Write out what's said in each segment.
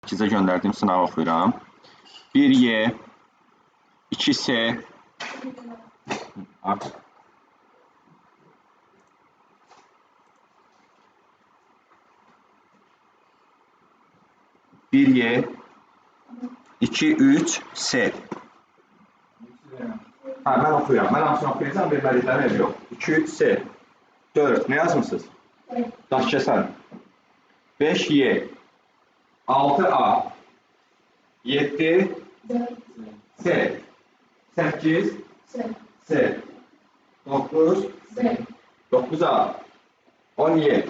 8-ə göndərdiyim sınağı oxuyuram. 1Y, 2S, 1Y, 2, 3S. Mən oxuyuram. Mən hamısını oxuyacağım, vermədiklərim ev yox. 2, 3S. 4. Ne yazmışsınız? Daş kəsən. 5Y, 6A, 7 S, 8 S, 9 9A, 17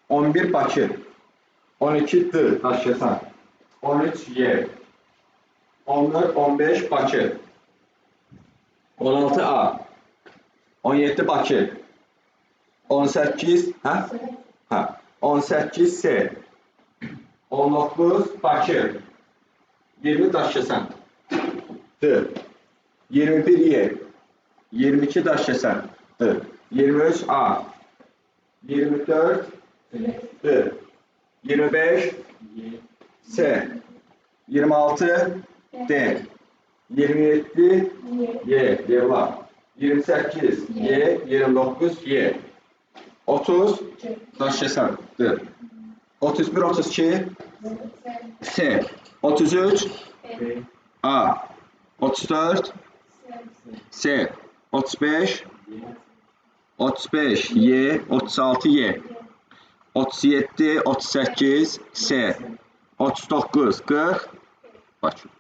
11 Bakı, 12 D, daş kəsən. 13 Y, 14 15 Bakı, 16 A, 17 Bakı, 18 18 S, 19 Bakı, 20 daş kəsən D, 21 Y, 22 daş kəsən D, 23 A, 24 D, 25 S, 26 D, 27 Y, Yevla, 28 Y, 29 Y, 30 daş kəsən D, 31 32 S, 33 A, 34 S, 35 Y, 36 Y, 37 38 S, 39 40 Bakın.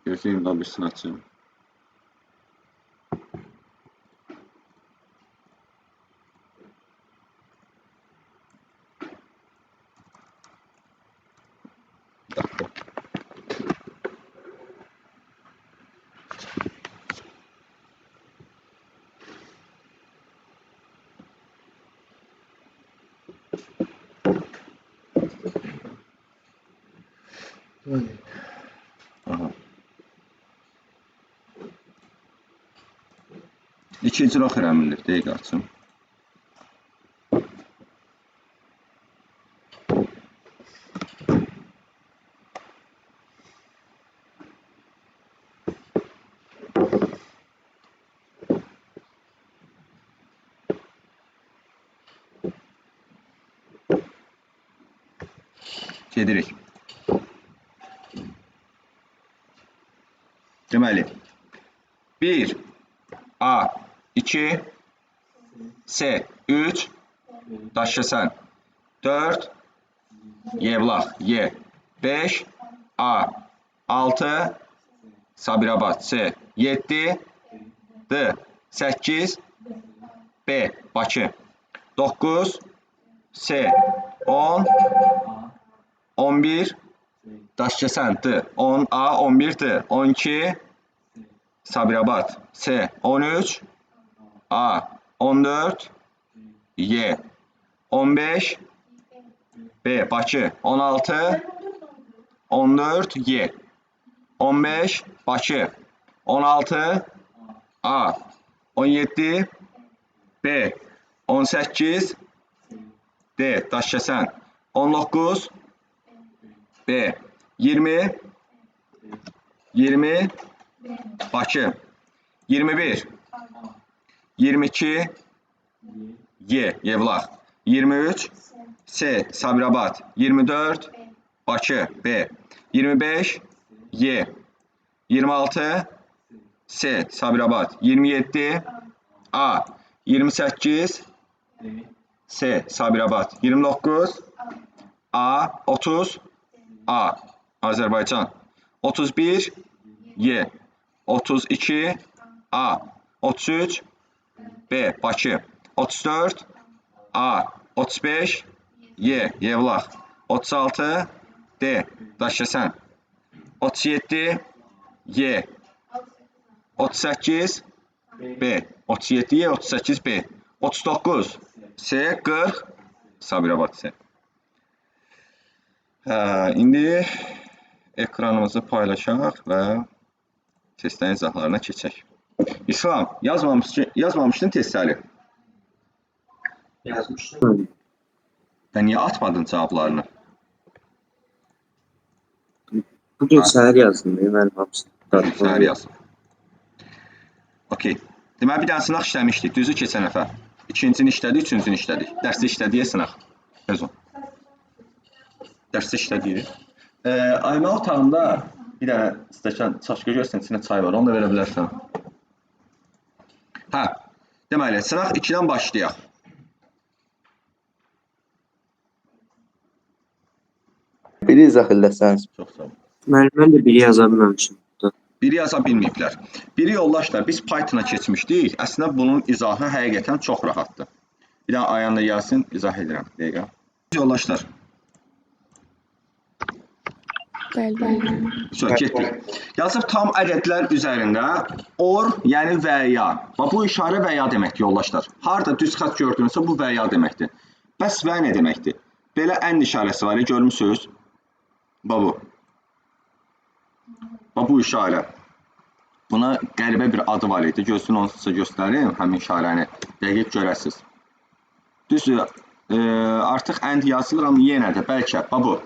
Gözleyim daha birisini açayım. Aha. İkinci oxuyuram, dəqiq açım. Gedirik. Deməli, 1 A, 2 S, 3 daş kəsən 4 Yevlax Y, 5 A, 6 Sabirabad S, 7 D, 8 B, Bakı, 9 S, 10 11 daş kəsən D, 10 A, 11 D, 12 Sabirabad S, 13 A, 14 Y, 15 B, Bakı, 16 14 Y, 15 Bakı, 16 A, 17 B, 18 D, daş kəsən, 19 B, 20 Bakı, 21 22 Y, Yevlax, 23 S, Sabirabad, 24 Bakı B, 25 Y, 26 S, Sabirabad, 27 A, 28 S, Sabirabad, 29 A, 30 A, Azərbaycan, 31 Y, 32 A, 33 B, Bakı, 34 A, 35 Y, Yevlax, 36 D, daş kəsən, 37 Y, 38 B, 37 Y, 38 B, 39 S, 40 Sabirabad S. İndi ekranımızı paylaşaq və testlərin izahlarına keçək. İslam, yazmamışdın testləri? Yazmışdım. Sən niyə atmadın cavablarını? Bugün səhər yazdım, mənim hamısı. Səhər yazdım. Okey. Deməli, bir dənə sınaq işləmişdik. Düzü keçən dəfə. İkincini işlədik, üçüncünü işlədik. Dərsdə işlədiyə sınaq. Özün. Dərsdə işlədik. Ayma otağında bir dənə stəkan çaşqa görsən, içində çay var. Onu da verə bilərsən. Hə. Deməli, sınaq 2-dən başlayaq. Biri izah eləsəniz. Çox sağ ol. Mən də biri yaza bilməmişim. Biri yaza bilməyiblər. Biri yoldaşlar, biz Python-a keçmişdik. Əslində bunun izahı həqiqətən çox rahatdır. Bir daha Ayan da yazsın, izah edirəm. Dəqiqə. Yoldaşlar. Bəli. Getdik. Yazıb tam ədədlər üzərində or, yəni və ya. Bu işarə və ya deməkdir yoldaşlar. Harda düz xətt gördüyünüzsə bu və ya deməkdir. Bəs və nə deməkdir? Belə ən işarəsi var, görmüsünüz? Bu. Bu işarə. Buna qəribə bir adı var idi. Gözünü onu sizə göstərim, həmin işarəni dəqiq görəsiniz. Düzdür, artıq ənd yazılır, amma yenə də bəlkə, bu.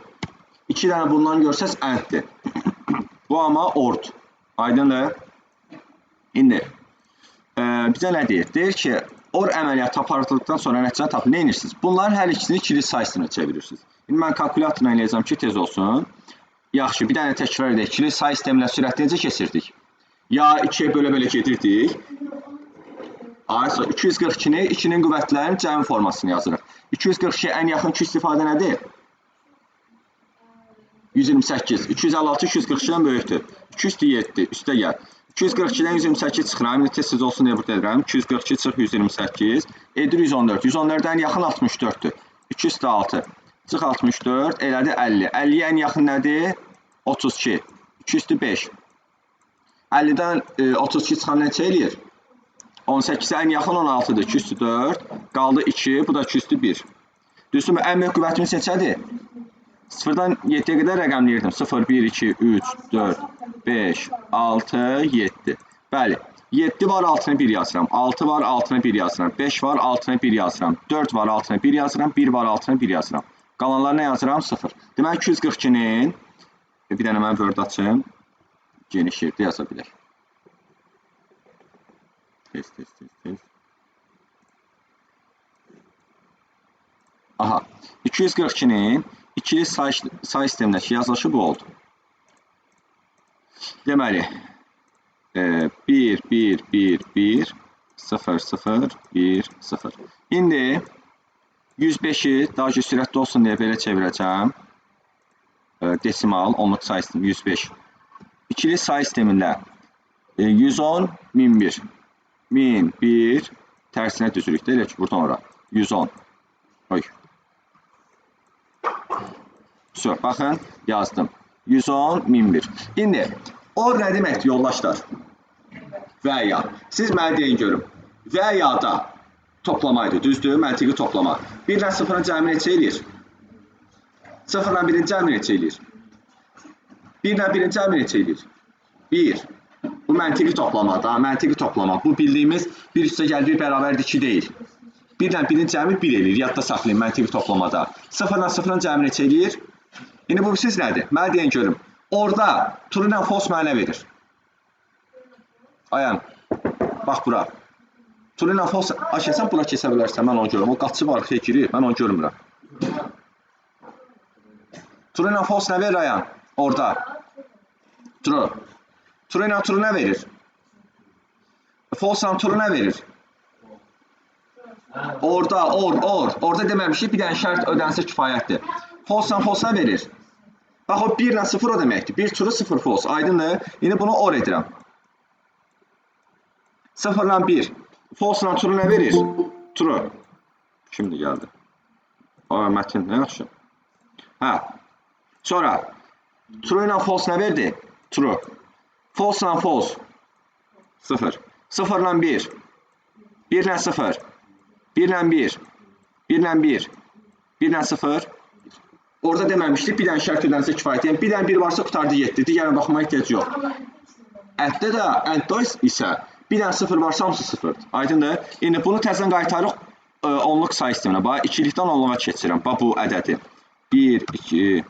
2 dənə bundan görsəz ənddir. Bu amma ord. Aydındır. İndi, bizə nə deyir? Deyir ki, or əməliyyatı aparıldıqdan sonra nəticəni tapın. Nə edirsiniz? Bunların hər ikisini ikili sayısına çevirirsiniz. İndi mən kalkulyatorla eləyəcəm ki, tez olsun. Yaxşı, bir dənə təkrar edək. İkili say sisteminə sürətli necə keçirdik? Ya 2-yə belə gedirdik. Aysa 242-ni 2-nin qüvvətlərinin cəmi formasını yazırıq. 242-yə ən yaxın iki istifadə nədir? 128. 256 242-dən böyükdür. 2 üstü 7, üstə gəl. 242-dən 128 çıxıram. İndi tez olsun deyə burada edirəm. 242 çıx 128. Edir 114. 114-dən yaxın 64-dür. 2 üstü 6. Çıx 64, elədi 50. 50-yə ən yaxın nədir? 32. 2 üstü 5. 50-dən 32 çıxan neçə eləyir? 18-ə ən yaxın 16-dır. 2 üstü 4. Qaldı 2. Bu da 2 üstü 1. Düzdürmü? Ən böyük qüvvətimiz neçədir? 0-dan 7-yə qədər rəqəmləyirdim. 0, 1, 2, 3, 4, 5, 6, 7. Bəli. 7 var, altına 1 yazıram. 6 var, altına 1 yazıram. 5 var, altına 1 yazıram. 4 var, altına 1 yazıram. 1 var, altına 1 yazıram. Qalanlar nə yazıram? 0. Demək 242-nin bir dənə mən Word açım. Geniş yerdə yaza bilək. Tez. Aha. 242-nin ikili say sistemindəki yazılışı bu oldu. Deməli 1, 1, 1, 1, 0, 0, 1, 0. İndi 105-i daha ki sürətli olsun deyə belə çevirəcəm. Desimal, onluq say sistemi 105. İkili say sistemində 110, 1001. 1001 tərsinə düzülükdə elə ki, buradan ora. 110. Oy. Baxın, yazdım. 110, 1001. İndi, or nə deməkdir yoldaşlar? Və ya. Siz mənə deyin görüm. Və ya da toplamaydı, düzdür, məntiqi toplama. 1 ilə 0-ın cəmi neçə eləyir? 0 ilə 1-in cəmi neçə eləyir? 1 ilə 1-in cəmi neçə eləyir? 1. Bu məntiqi toplamadır, məntiqi toplama. Bu bildiyimiz 1 üstə gəl 1 bərabərdir 2 deyil. 1 ilə 1-in cəmi 1 eləyir, yadda saxlayın məntiqi toplamada. 0 ilə 0-ın cəmi neçə eləyir? İndi bu siz nədir? Mənə deyin görüm. Orada true ilə false mənə verir. Ayan, bax bura. True ilə false, sən bura kesə bilərsən, mən onu görürüm. O qaçı var, girir, mən onu görmürəm. True ilə false nə verir Ayan? Orada. True. True ilə true nə verir? False ilə true nə verir? Orada, orada deməmişik, bir dənə şərt ödənsə kifayətdir. False ilə false nə verir? Bax, o 1 ilə 0 o deməkdir. 1 true, 0 false. Aydındır. İndi bunu or edirəm. 0 ilə 1. False ilə true nə verir? True. Şimdi gəldi. Mətin, nə yaxşı? Hə. Sonra, true ilə false nə verdi? True. False ilə false. 0. 0 ilə 1. 1 ilə 0. 1 ilə 1. 1 ilə 1. 1 ilə 0. Orada deməmişdik, bir dənə şərt ödənsə kifayət. Yəni, bir dənə 1 varsa qutardı 7. Digərinə baxmaya ehtiyac yox. Ətdə də, ənddə isə bir dənə 0 varsa hamısı 0-dır. Aydındır. İndi bunu təzən qaytarıq onluq say sisteminə. Bax, ikilikdən onluğa keçirəm. Bax, bu ədədi. 1, 2,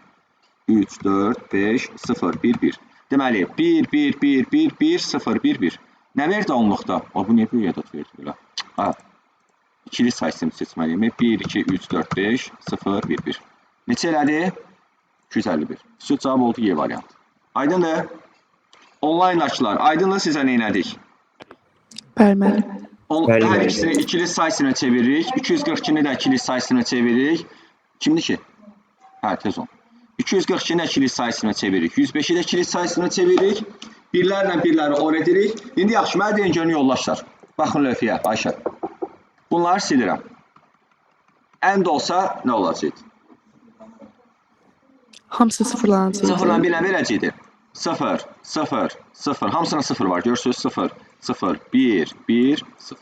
3, 4, 5, 0, 1, 1. Deməli, 1, 1, 1, 1, 1, 0, 1, 1. Nə verdi onluqda? O, bu niyə böyük ədəd verdi belə? Ha, ikilik say sistemi seçməliyim. 1, 2, 3, 4, 5, 0, 1, 1. Neçə elədi? 251. Süd cavab oldu Y variantı. Aydındır? Online'dakilar, aydındır sizə nə elədik? Bəli. Bəli, Hər bəli. ikisini ikilik say sisteminə çeviririk. 242-ni də ikilik say sisteminə çeviririk. Kimdir ki? Hə, tez ol. 242-ni də ikilik say sisteminə çeviririk. 105-i də ikilik say sisteminə çeviririk. Birlərlə birləri or edirik. İndi yaxşı, mənə deyin görün yoldaşlar. Baxın lövhəyə, Ayşə. Bunları silirəm. And olsa nə olacaq? Hamısı sıfırlanacaqdı. Sıfırla bir nə verəcəkdir? 0, 0, 0. Hamısına 0 var. Görürsünüz 0, 0, 1, 1, 0.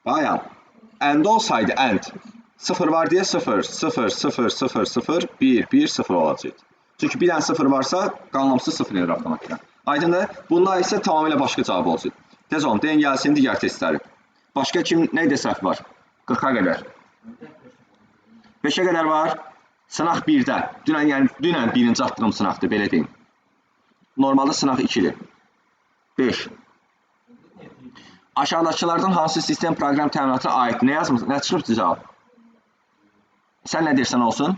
Bayan. And olsaydı and. 0 var deyə 0, 0, 0, 0, 0, 1, 1, 0 olacaq. Çünki bir dənə 0 varsa, qalanımsı 0 edir avtomatikən. Aydındır? Bunda isə tamamilə başqa cavab olacaq. Tez olun, deyin gəlsin digər testləri. Başqa kim, nə də səhv var? 40-a qədər. 5-ə qədər var. Sınaq 1-də. Dünən birinci atdığım sınaqdır, belə deyim. Normalda sınaq 2-dir. 5. Aşağıdakılardan hansı sistem proqram təminatına aid? Nə yazmısın? Nə çıxıbdır cavab? Sən nə deyirsən olsun?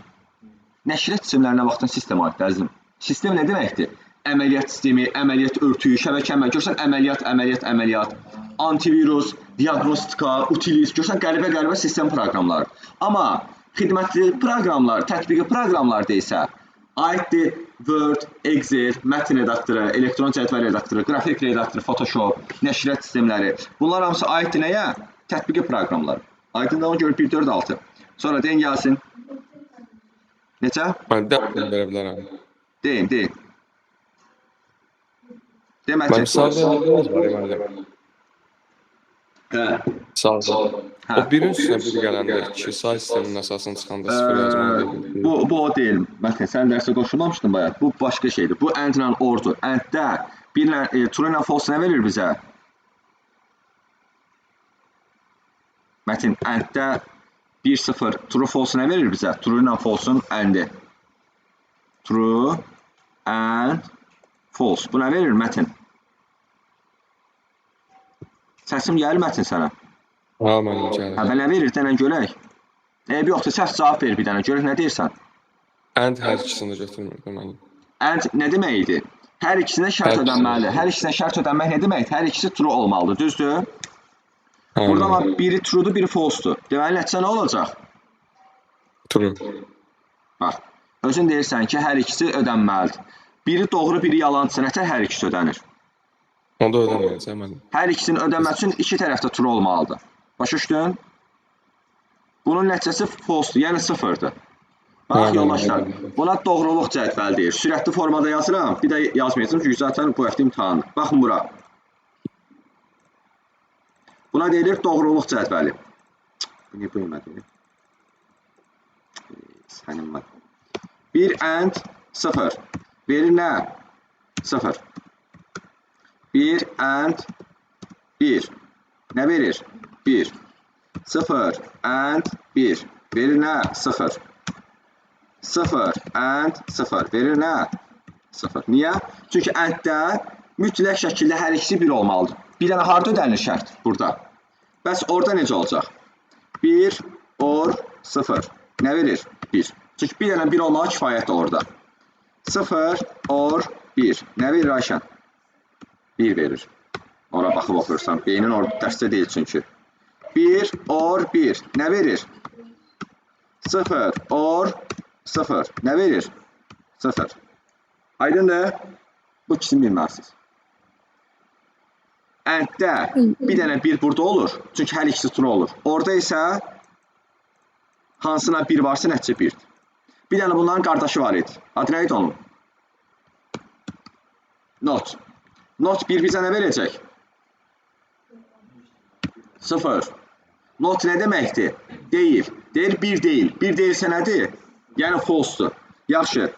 Nəşriyyat sistemlərinə vaxtın sistem aiddir, əzizim. Sistem nə deməkdir? Əməliyyat sistemi, əməliyyat örtüyü, şəbəkə əməliyyat. Görsən əməliyyat, əməliyyat, əməliyyat. Antivirus, diagnostika, utiliz. Görsən qəribə sistem proqramları. Amma xidmətli proqramlar, tətbiqi proqramlarda isə aiddir Word, Excel, mətin redaktoru, elektron cədvəl redaktoru, qrafik redaktoru, Photoshop, nəşriyyat sistemləri. Bunlar hamısı aiddir nəyə? Tətbiqi proqramlar. Aydındır, ona görə 1, 4, 6. Sonra deyin gəlsin. Neçə? Mən də verə bilərəm. Deyin. Demək Mənim sağda yalnız var məndə. Hə. Sağda. Hə. O birin üstünə bir gələndə iki say sisteminin əsasını çıxanda sıfır yazmalı. Bu o deyil. Məsələn, sən dərsə qoşulmamışdın bayaq. Bu başqa şeydir. Bu and ilə ordur. And-də true ilə false nə verir bizə? Mətin, and-də 1-0 true false nə verir bizə? True ilə false-un and-i. True and false. Bu nə verir Mətin? Səsim gəlir Mətin sənə. Ha, mənim gəlir. Hə, nə verir? Dənə görək. Yoxdur, səs cavab ver bir dənə. Görək nə deyirsən? And hər ikisini götürmür deməli. And nə demək idi? Hər ikisinə şərt ödənməlidir. Hər ikisinə şərt ödənmək nə deməkdir? Hər ikisi true olmalıdır, düzdür? Burada amma biri true'dur, biri false'dur. Deməli, nəticə nə olacaq? True. Bax, özün deyirsən ki, hər ikisi ödənməlidir. Biri doğru, biri yalançı. Nətər hər ikisi ödənir? Onda ödəməyəcəm mən. Hər ikisinin ödənməsi üçün iki tərəfdə true olmalıdır. Başa düşdün? Bunun nəticəsi false'dur, yəni sıfırdır. Bax, yoldaşlar, buna doğruluq cədvəl deyir. Sürətli formada yazıram, bir də yazmayacağım çünki zaten bu həftə imtahandır. Baxın bura. Buna deyilir doğruluq cədvəli. Bu niyə bölmədim? Sənin mən. 1 and 0. Verir nə? 0. 1 and 1. Nə verir? 1. 0 and 1. Verir nə? 0. 0 and 0. Verir nə? 0. Niyə? Çünki and-də mütləq şəkildə hər ikisi 1 olmalıdır. Bir dənə harda ödənilir şərt burada? Bəs orada necə olacaq? 1 or 0. Nə verir? 1. Çünki bir dənə 1 olmağa kifayətdir orada. 0 or 1. Nə verir Ayşən? 1 verir. Ora baxıb oxuyursan. Beynin orada dərsdə deyil çünki. 1 or 1. Nə verir? 0 or 0. Nə verir? 0. Aydındır? Bu ikisini bilməlisiniz. And-də bir dənə 1 burada olur. Çünki hər ikisi true olur. Orada isə hansına 1 varsa nəticə 1'dir. Bir dənə bunların qardaşı var idi. Adı nə idi onun? Not. Not 1 bizə nə verəcək? 0. Not nə deməkdir? Deyil. Deyir 1 deyil. 1 deyilsə nədir? Yəni false'dur. Yaxşı.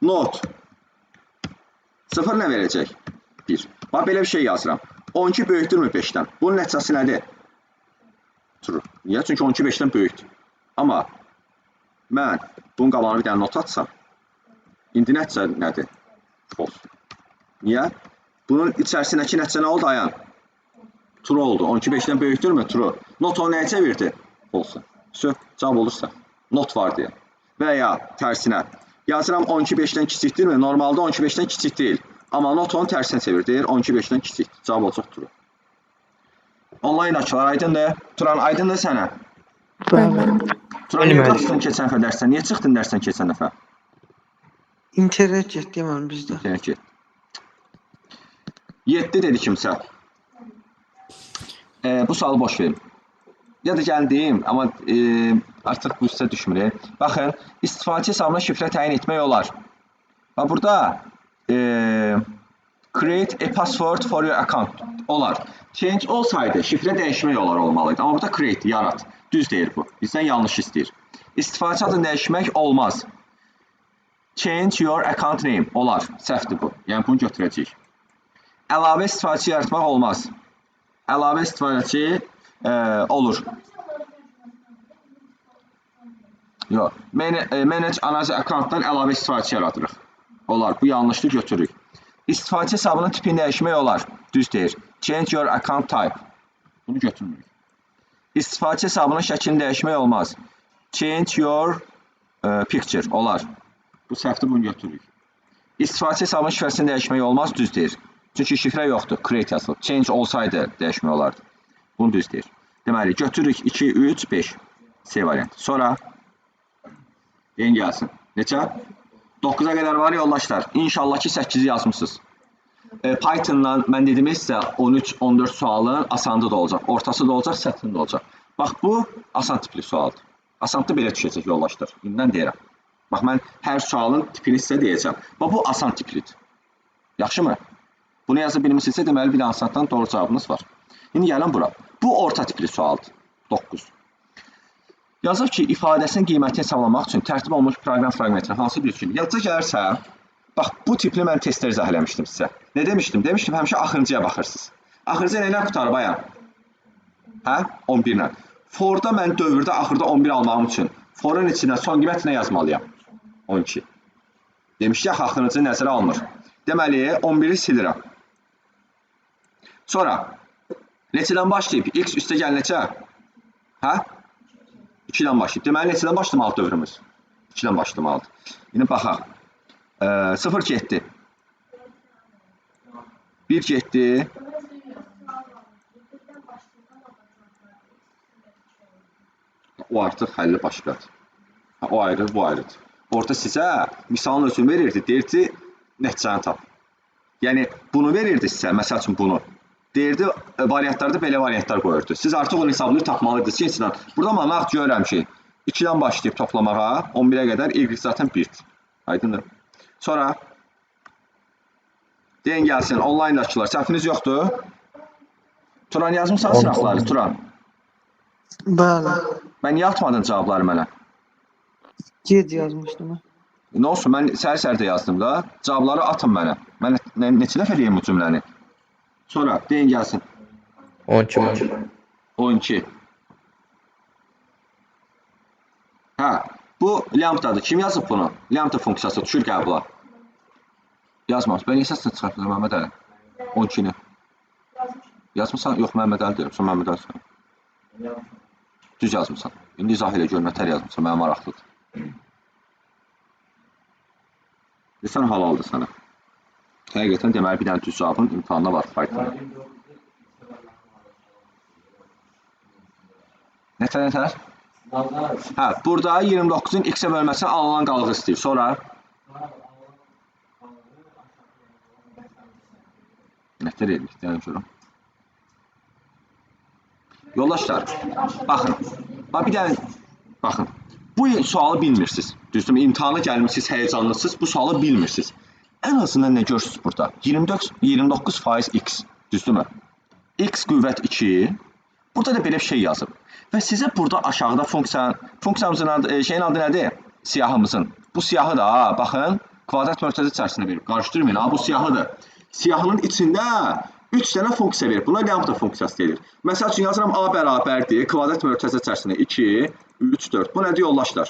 Not. 0 nə verəcək? 1. Bax, belə bir şey yazıram. 12 böyükdürmü 5-dən? Bunun nəticəsi nədir? True. Niyə? Çünki 12 5-dən böyükdür. Amma mən bunun qabağına bir dənə not atsam, indi nəticə nədir? False. Niyə? Bunun içərisindəki nəticə nə oldu? Ayan. True oldu. 12 5-dən böyükdürmü? True. Not onu nəyə çevirdi? False. Cavab olursa. Not var deyə. Və ya tərsinə. Yazıram 12 5-dən kiçikdirmi? Normalda 12 5-dən kiçik deyil. Amma not onu tərsinə çevirdir. 12 5-dən kiçik. Cavab olacaq true. Online açılar aydındır. Turan aydındır sənə. Bəli. Turan niyə çıxdın keçən dəfə dərsdən? Niyə çıxdın dərsdən keçən dəfə? İnternet getdi mən bizdə. İnternet getdi. 7 dedi kimsə. Bu sualı boş verin. Ya da gəlin deyim, amma artıq bu sizə düşmür. Baxın, istifaçı hesabına şifrə təyin etmək olar. Və burada create a password for your account olar. Change olsaydı şifrə dəyişmək olar olmalıydı. Amma burada create, yarat. Düz deyir bu. Bizdən yanlış istəyir. İstifaçı adını dəyişmək olmaz. Change your account name olar. Səhvdir bu. Yəni bunu götürəcəyik. Əlavə istifaçı yaratmaq olmaz. Əlavə istifaçı olur. Yox. Manage another accountdan əlavə istifaçı yaradırıq. Olar. Bu yanlışdır, götürürük. İstifaçı hesabının tipini dəyişmək olar. Düz deyir. Change your account type. Bunu götürmürük. İstifaçı hesabının şəklini dəyişmək olmaz. Change your picture. Olar. Bu səhvdir, bunu götürürük. İstifaçı hesabının şifrəsini dəyişmək olmaz. Düz deyir. Çünki şifrə yoxdur. Create yazılıb. Change olsaydı dəyişmək olardı. Bunu düz deyir. Deməli, götürürük 2, 3, 5. C variant. Sonra deyin gəlsin. Neçə? 9-a qədər var yoldaşlar. İnşallah ki 8-i yazmışsınız. Python'dan mən dedim sizə 13-14 sualın asandı da olacaq, ortası da olacaq, səthində da olacaq. Bax bu asan tipli sualdır. Asandı belə düşəcək yoldaşlar. İndən deyirəm. Bax mən hər sualın tipini sizə deyəcəm. Bax bu asan tiplidir. Yaxşımı? Bunu yazı bilmirsinizsə deməli bir asandan doğru cavabınız var. İndi gəlin bura. Bu orta tipli sualdır. 9. Yazıb ki, ifadəsinin qiymətini hesablamaq üçün tərtib olunmuş proqram fraqmentini hansı bir üçün yadca gəlirsə, bax, bu tipli mən testlər izah eləmişdim sizə. Ne demişdim? Demişdim, həmişə axırıncıya baxırsınız. Axırıncı nə ilə qutarıb ayam? Hə? 11 ilə. For'da mən dövrdə axırda 11 almağım üçün for'un içinə son qiymət nə yazmalıyam? 12. Demişdik, axırıncı nəzərə alınır. Deməli, 11'i silirəm. Sonra, neçədən başlayıb? X üstə gəl neçə? Hə? 2'den başlayıb. Deməli, neçədən başlamalı dövrümüz? 2'den başlamalıdır. Yine baxaq. 0 getdi. 1 getdi. O artıq həlli başqadır. O ayrıdır, bu ayrıdır. Orada sizə misalın özünü verirdi. Deyirdi, nəticəni tap. Yəni, bunu verirdi sizə, məsəl üçün bunu. Deyirdi, variantlarda belə variantlar qoyurdu. Siz artıq onu hesablayıb tapmalıydınız. Keçidən, burada mənə görürəm ki, 2'den başlayıb toplamağa, 11'e qədər, y zaten 1'dir. Aydındır. Sonra, deyin gəlsin, online'dakılar, səhviniz yoxdur. Turan yazmışsan sınaqları, Turan. Bəli. Mən niyə atmadın cavabları mənə? Gec yazmışdım. Nə olsun, mən səhər-səhər də yazdım da. Cavabları atın mənə. Mən neçə dəfə deyim bu cümləni? Sonra, deyin gəlsin. 12. 12. Hə, bu lambdadır. Kim yazıb bunu? Lambda funksiyası düşür qəbula. Yazmaz. Ben esasını çıxartdım Məhəmməd Əli. 12'ni. Yazmısan? Yox, Məhəmməd Əli deyirəm. Sən Məhəmməd Əli. Düz yazmısan. İndi izah elə gör, nətər yazmısan. Mənim maraqlıdır. Desən halaldır sənə. Həqiqətən deməli bir dənə düz cavabın imtihanına var Python. Nətər? Hə, burada 29'un x-ə bölməsindən alınan qalıq istəyir. Sonra nətər edirik, deyən görüm. Yoldaşlar, baxın. Bir dənə, baxın. Bu sualı bilmirsiniz. Düzdürmü? İmtihana gəlmişsiniz, həyəcanlısınız. Bu sualı bilmirsiniz. Ən azından nə görürsünüz burada? 29% x. Düzdürmü? X qüvvət 2. Burada da belə bir şey yazıb. Və sizə burada aşağıda funksiyamızın adı, şeyin adı nədir? Siyahımızın. Bu siyahı da, baxın, kvadrat mötərizə içərisində verib. Qarışdırmayın, bu siyahıdır. Siyahının içində 3 dənə funksiya verir. Buna lambda funksiyası deyilir. Məsəl üçün yazıram A bərabərdir kvadrat mötərizə içərisində 2, 3, 4. Bu nədir yoldaşlar?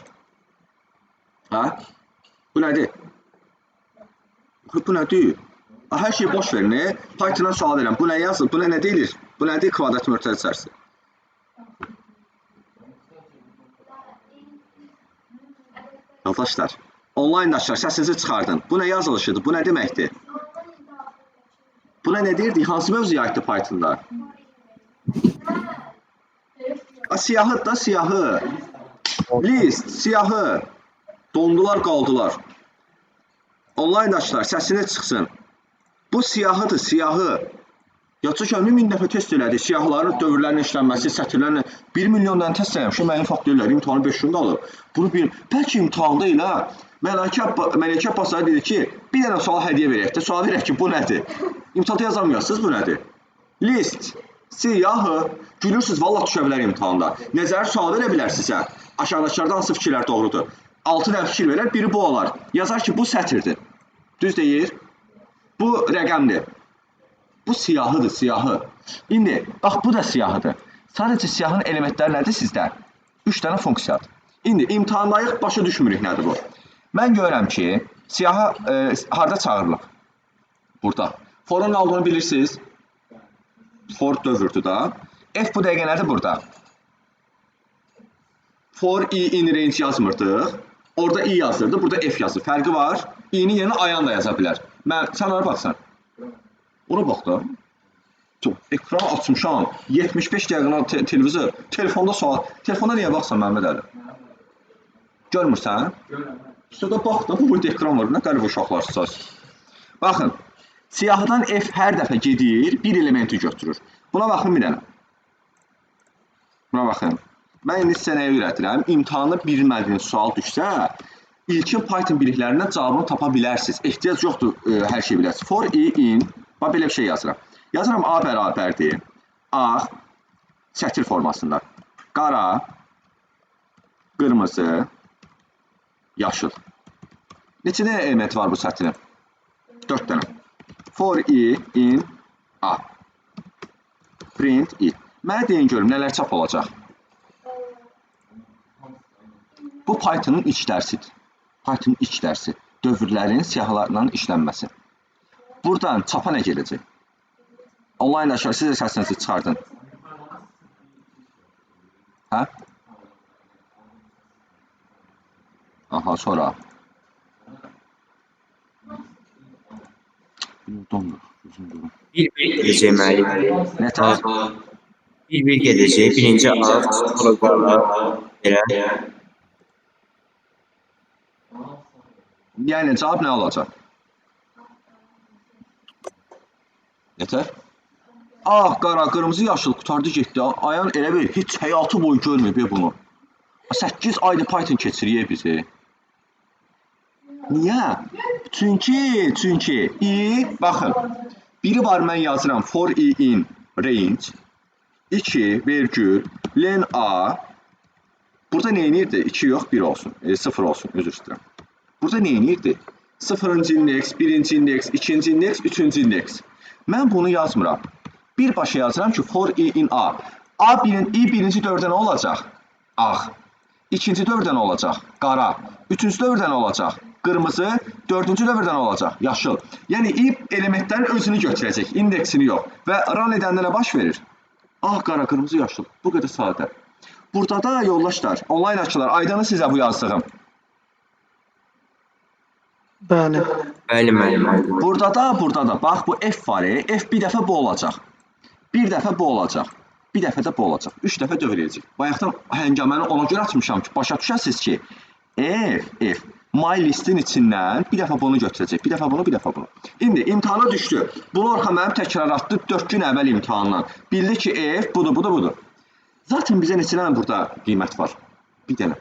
Hə? Bu nədir? Bu nədir? Hər şeyi boş verin. Python-dan sual verirəm. Bu nə yazır? Bu nə deyilir? Bu nədir kvadrat mötərizə içərisində? Yoldaşlar, onlayndaşlar səsinizi çıxardın. Bu nə yazılışıdır? Bu nə deməkdir? Buna ne deyirdik? Hansı mövzuya aiddir Python'da? Siyahı da siyahı. List, siyahı. Dondular, qaldılar. Onlayndaşlar, səsini çıxsın. Bu siyahıdır, siyahı. Yatsı kəmi 1000 dəfə test elədi. Siyahıların dövrlərin işlənməsi, sətirlərin 1 milyon dənə test eləmiş. Mənim fakt deyirlər, imtahanı 5 gündə alır. Bunu bil. Bəlkə imtahanda elə Mələkə Abbasova dedi ki, bir dənə sual hədiyyə verək də, sual verək ki, bu nədir? İmtahanda yazamıyorsunuz, bu nədir? List, siyahı. Gülürsünüz, valla düşə bilər imtahanda. Nəzəri sual verə bilər sizə. Aşağıdakılarda hansı fikirlər doğrudur? 6 dənə fikir verər, biri bu olar. Yazar ki, bu sətirdir. Düz deyir. Bu rəqəmdir. Bu siyahıdır, siyahı. İndi, bax, bu da siyahıdır. Sadəcə siyahının elementləri nədir sizdə? 3 dənə funksiyadır. İndi, imtahandayıq, başa düşmürük nədir bu? Mən görürəm ki, siyahı harada çağırılıb? Burada. For'un nə olduğunu bilirsiniz. For dövrdür da. F bu dəqiqə nədir burada? For i in range yazmırdıq. Orada i yazırdı, burada f yazır. Fərqi var. i'nin yerinə ayan da yaza bilər. Sən ona baxsan. Ona bax da. Ekran açmışam. 75 dəqiqə televizor. Telefonda sual. Telefonda niyə baxsan Məhəmməd Əli? Görmürsən? Üstədə bax da, bu boyda ekran var. Nə qəribə uşaqlarsınız. Baxın. Siyahıdan f hər dəfə gedir, bir elementi götürür. Buna baxın bir dənə. Buna baxın. Mən indi sizə nəyə öyrədirəm? İmtahanda bilmədiyiniz sual düşsə, ilkin Python biliklərindən cavabını tapa bilərsiniz. Ehtiyac yoxdur hər şey bilərsiniz. For i in, bax belə bir şey yazıram. Yazıram A bərabərdir. A, sətir formasında. Qara, qırmızı, yaşıl. Neçə dənə element var bu sətirin? 4 dənə. For i in A. Print i. Mənə deyin görüm, nələr çap olacaq? Bu Python'un iç dərsidir. Python'un iç dərsi. Dövrlərin siyahılarla işlənməsi. Buradan çapa nə gələcək? Online aşağı siz də səsinizi çıxardın. Hə? Aha, sonra. Bir gedəcək müəllim. Nə tər? Bir gedəcək. Birinci A, sonra qala. Belə. Yəni cavab nə olacaq? Yetər? Ah, qara, qırmızı, yaşıl qutardı getdi. Ayan elə bil, heç həyatı boyu görməyib bunu. 8 ayda Python keçiriyor bizi. Niyə? Çünki i, baxın, biri var mən yazıram for i in range, 2 vergül, len a, burada nə edirdi? 2 yox, 1 olsun, 0 olsun, özür istəyirəm. Burada nə edirdi? 0-cı indeks, 1-ci indeks, 2-ci indeks, 3-cü indeks. Mən bunu yazmıram. Birbaşa yazıram ki, for i in a. I birinci dövrdə nə olacaq? Ağ. İkinci dövrdə nə olacaq? Qara. Üçüncü dövrdə nə olacaq? Qırmızı. Dördüncü dövrdə nə olacaq? Yaşıl. Yəni i elementlərin özünü götürəcək, indeksini yox. Və run edəndə nə baş verir? Ağ, qara, qırmızı, yaşıl. Bu qədər sadə. Burada da yoldaşlar, online açılar, aydanı sizə bu yazdığım. Bəli. Bəli, müəllim. Burada da, bax bu f var, f bir dəfə bu olacaq. Bir dəfə bu olacaq. Bir dəfə də bu olacaq. 3 dəfə dövr edəcək. Bayaqdan həngaməni ona görə açmışam ki, başa düşəsiniz ki, f, my listin içindən bir dəfə bunu götürəcək. Bir dəfə bunu, bir dəfə bunu. İndi imtahana düşdü. Bunu Orxan mənim təkrar atdı 4 gün əvvəl imtahandan. Bildi ki, f budur. Zaten bizə neçə dənə burada qiymət var? Bir dənə.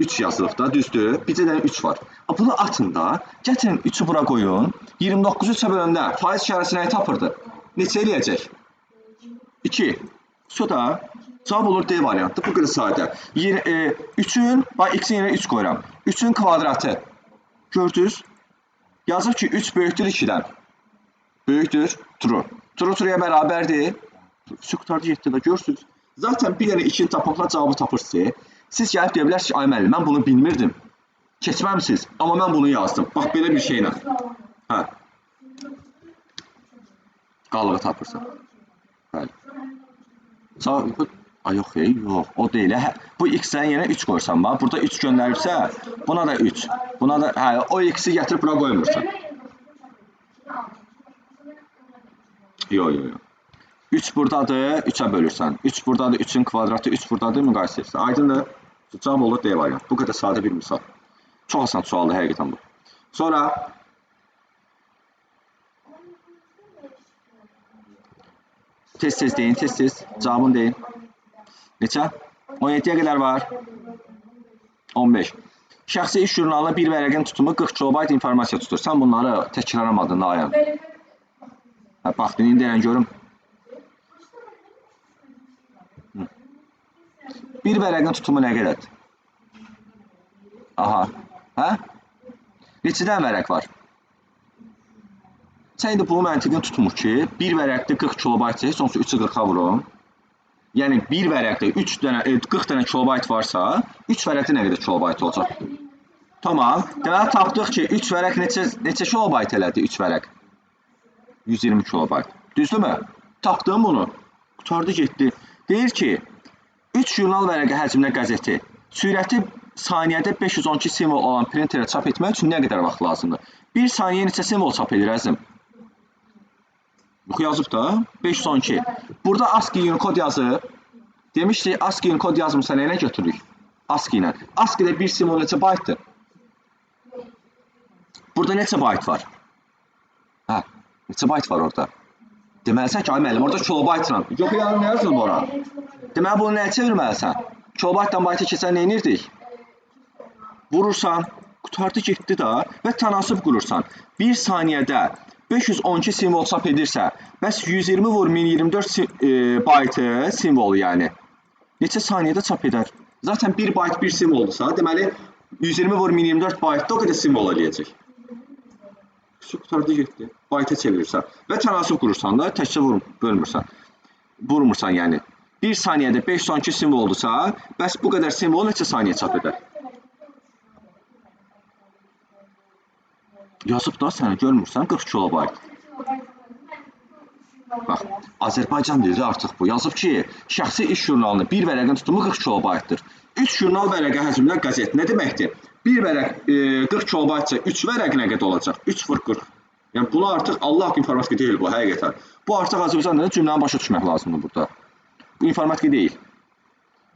3 yazılıb da, düzdür. Bizə dənə 3 var. Bunu atın da, gətirin 3'ü bura qoyun. 29'u 3'ə böləndə faiz işarəsi nəyi tapırdı? Neçə eləyəcək? 2. Sonra cavab olur D variantı. Bu qədər sadə. 3'ün, bax x-in yerine 3 qoyuram. 3'ün kvadratı. Gördünüz? Yazıb ki 3 böyükdür 2'dən. Böyükdür, true. True-trueya bərabərdir. Qurtardı getdi də görürsünüz. Zaten bir dənə 2-ni tapmaqla cavabı tapırsınız. Siz gəlib deyə bilərsiniz ki, ay müəllim, mən bunu bilmirdim. Keçməmisiniz, amma mən bunu yazdım. Bax, belə bir şeylə. Hə. Qalığı tapırsan. Bəli. Ay, yox, yox, o deyil. Bu x-dən yenə 3 qoysan, bax. Burada 3 göndərirsə, buna da 3. Buna da, hə, o x-i gətirib bura qoymursan. Yox. 3 buradadır, 3-ə bölürsən. 3 buradadır, 3-ün kvadratı, 3 buradadır, müqayisə edirsən. Aydındır? Cavab olur D variant. Bu qədər sadə bir misal. Çox asan sualdır, həqiqətən bu. Sonra tez-tez deyin, tez-tez. Cavabını deyin. Neçə? 17-yə qədər var. 15. Şəxsi iş jurnalına bir vərəqin tutumu 40 kilobayt informasiya tutur. Sən bunları təkrarlamadın da ayın. Bax, indi deyən görüm. Bir vərəqin tutumu nə qədərdir? Aha. Hə? Neçədən vərəq var? Sən indi bunu məntiqin tutmur ki, bir vərəqdə 40 kilobayt heç olsa 3-ü 40-a vurun. Yəni bir vərəqdə 40 dənə kilobayt varsa, 3 vərəqdə nə qədər kilobayt olacaq? Tamam. Deməli tapdıq ki, 3 vərəq neçə kilobayt elədi 3 vərəq? 120 kilobayt. Düzdürmü? Tapdım bunu. Qurtardı getdi. Deyir ki, 3 jurnal vərəqi həcmində qəzeti sürəti saniyədə 512 simvol olan printerə çap etmək üçün nə qədər vaxt lazımdır? 1 saniyə neçə simvol çap edir əzim? Yox, yazıb da. 512. Burada ASCII Unicode yazıb. Demişdi, ASCII Unicode yazmırsa nə götürürük? ASCII ilə. ASCII-də 1 simvol neçə baytdır? Burada neçə bayt var? Hə, neçə bayt var orada? Deməlisən ki, ay müəllim, orada kilobaytla. Yox, yəni nə yazılıb ora? Deməli, bunu nəyə çevirməlisən? Kilobaytdan bayta keçən nə edirdik? Vurursan, qutardı getdi da və tənasıb qurursan. 1 saniyədə 512 simvol çap edirsə, bəs 120 vur 1024 baytı simvolu yəni. Neçə saniyədə çap edər? Zaten 1 bayt 1 simvoldursa, deməli 120 vur 1024 baytda o qədər simvol eləyəcək. Qutardı getdi. Bayta çevirirsən və tənasıb qurursan da, təkcə bölmürsən. Vurmursan yəni. 1 saniyədə 512 simvoldursa, bəs bu qədər simvol neçə saniyə çap edər? Yazıb da sənə görmürsən 40 kilobayt. Bax, Azərbaycan dili artıq bu. Yazıb ki, şəxsi iş jurnalının bir vərəqin tutumu 40 kilobaytdır. 3 jurnal vərəqə həcmində qəzet nə deməkdir? Bir vərəq 40 kilobaytsa 3 vərəq nə qədər olacaq? 3 vur 40. Yəni bunu artıq Allah haqqı informatika deyil bu, həqiqətən. Bu artıq Azərbaycan dilində cümləni başa düşmək lazımdır burada. Bu informatika deyil.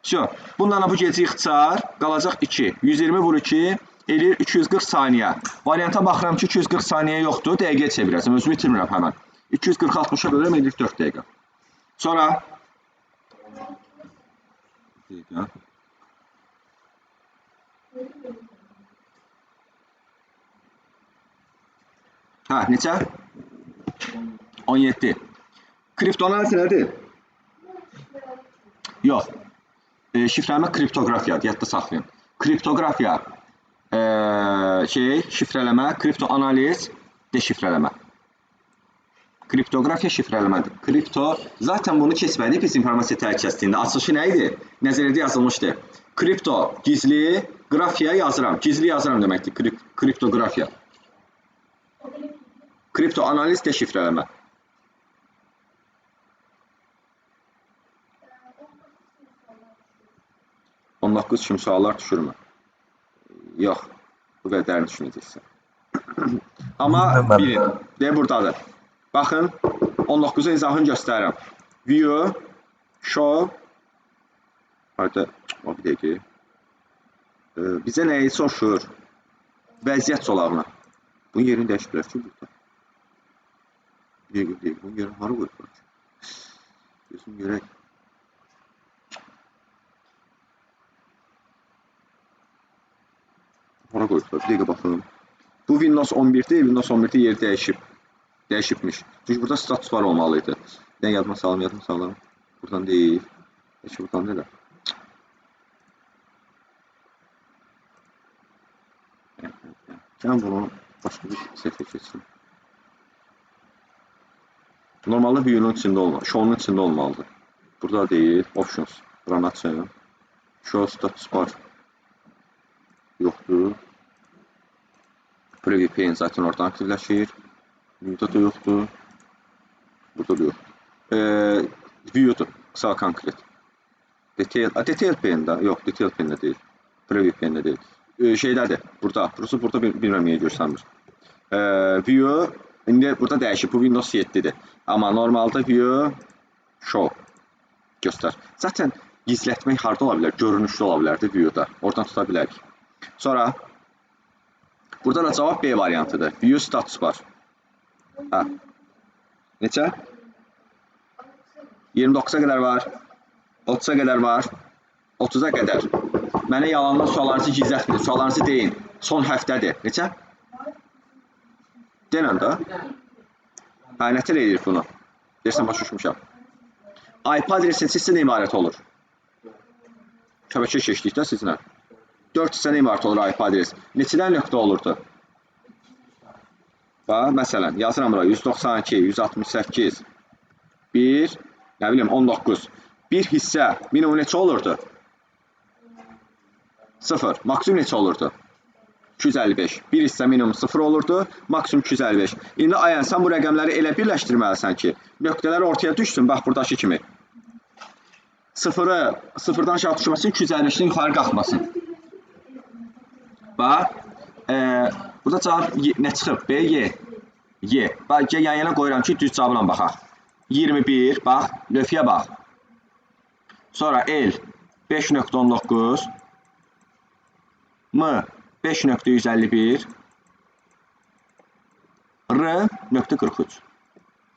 Всё. Bundan bu gecə ixtisar qalacaq 2. 120 vur 2 eləyir 240 saniyə. Varianta baxıram ki, 240 saniyə yoxdur. Dəqiqəyə çevirəcəm. Özümü itirmirəm həmən. 240 60-a bölürəm eləyir 4 dəqiqə. Sonra dəqiqə. Hə, neçə? 17. Kriptonanaliz nədir? Yox. Şifrəlmə kriptografiyadır, yadda saxlayın. Kriptografiya şifrələmə, kriptoanaliz deşifrələmə. Kriptografiya şifrələmədir. Kripto, zaten bunu keçmədik biz informasiya təhlükəsizliyində. Açılışı nə idi? Nəzəriyyədə yazılmışdı. Kripto, gizli, grafiya yazıram. Gizli yazıram deməkdir, kriptografiya. Kriptoanaliz deşifrələmə. %19 kimi suallar düşürmə. Yox, bu qədərini düşünəcəksən. Amma bilin, deyə buradadır. Baxın, 19-a izahını göstərirəm. View, show, harada, bir dəqiqə. Bizə nəyi soruşur? Vəziyyət zolağına. Bunun yerini dəyişdirək ki, burada. Bir dəqiqə, bunun yerini hara qoyublar ki? Gözüm görək. Hara qoyublar, bir dəqiqə baxın. Bu Windows 11'dir, Windows 11'də yeri dəyişib. Dəyişibmiş. Çünki burada statuslar olmalıydı. Bir yadıma salım. Buradan deyil. Peki buradan nələr? Gəlin bunu başqa bir səhvə keçsin. Normalde view'nun içində olmalı, show'nun içində olmalıdır. Burada deyil, options. Buranı açın. Show status bar yoxdur. Preview pane zaten oradan aktivləşir. View'da da yoxdur. Burada da yoxdur. View'dur, sağ konkret. Detail pane-də, yox, detail pane-də deyil. Preview pane-də deyil. Şeydədir, burada bilmirəm niyə görsənmir. View, indi burada dəyişib, bu Windows 7-dir. Amma normalda view, show göstər. Zaten gizlətmək harda ola bilər? Görünüşlü ola bilərdi view-da. Oradan tuta bilərik. Sonra, burada da cavab B variantıdır. View status bar. Neçə? 29-a qədər var, 30-a qədər var, 30-a qədər. Mənə yalandan suallarınızı gizlətməyin, suallarınızı deyin. Son həftədir. Neçə? Denən də. Nətər edir bunu? Deyirsən, başa düşmüşəm. IP adresin sizdən imarət olur. Şəbəkə keçdikdə sizinlə. 4 hissədən imarət olur IP adres. Neçədən nöqtə olurdu? Bax, məsələn, yazıram bura 192, 168, 1, nə bilim, 19. Bir hissə minimum neçə olurdu? 0. Maksimum neçə olurdu? 255. Bir hissə minimum 0 olurdu, maksimum 255. İndi ayən, sən bu rəqəmləri elə birləşdirməlisən ki, nöqtələr ortaya düşsün, bax, buradakı kimi. Sıfırdan aşağı düşməsin, 255-dən yuxarı qalxmasın. Bax, burada cavab nə çıxıb? B, Y. Bax, yan yana qoyuram ki, düz cavabla baxaq. 21, bax, lövhəyə bax. Sonra L 5.19, M 5.151, R 0.43.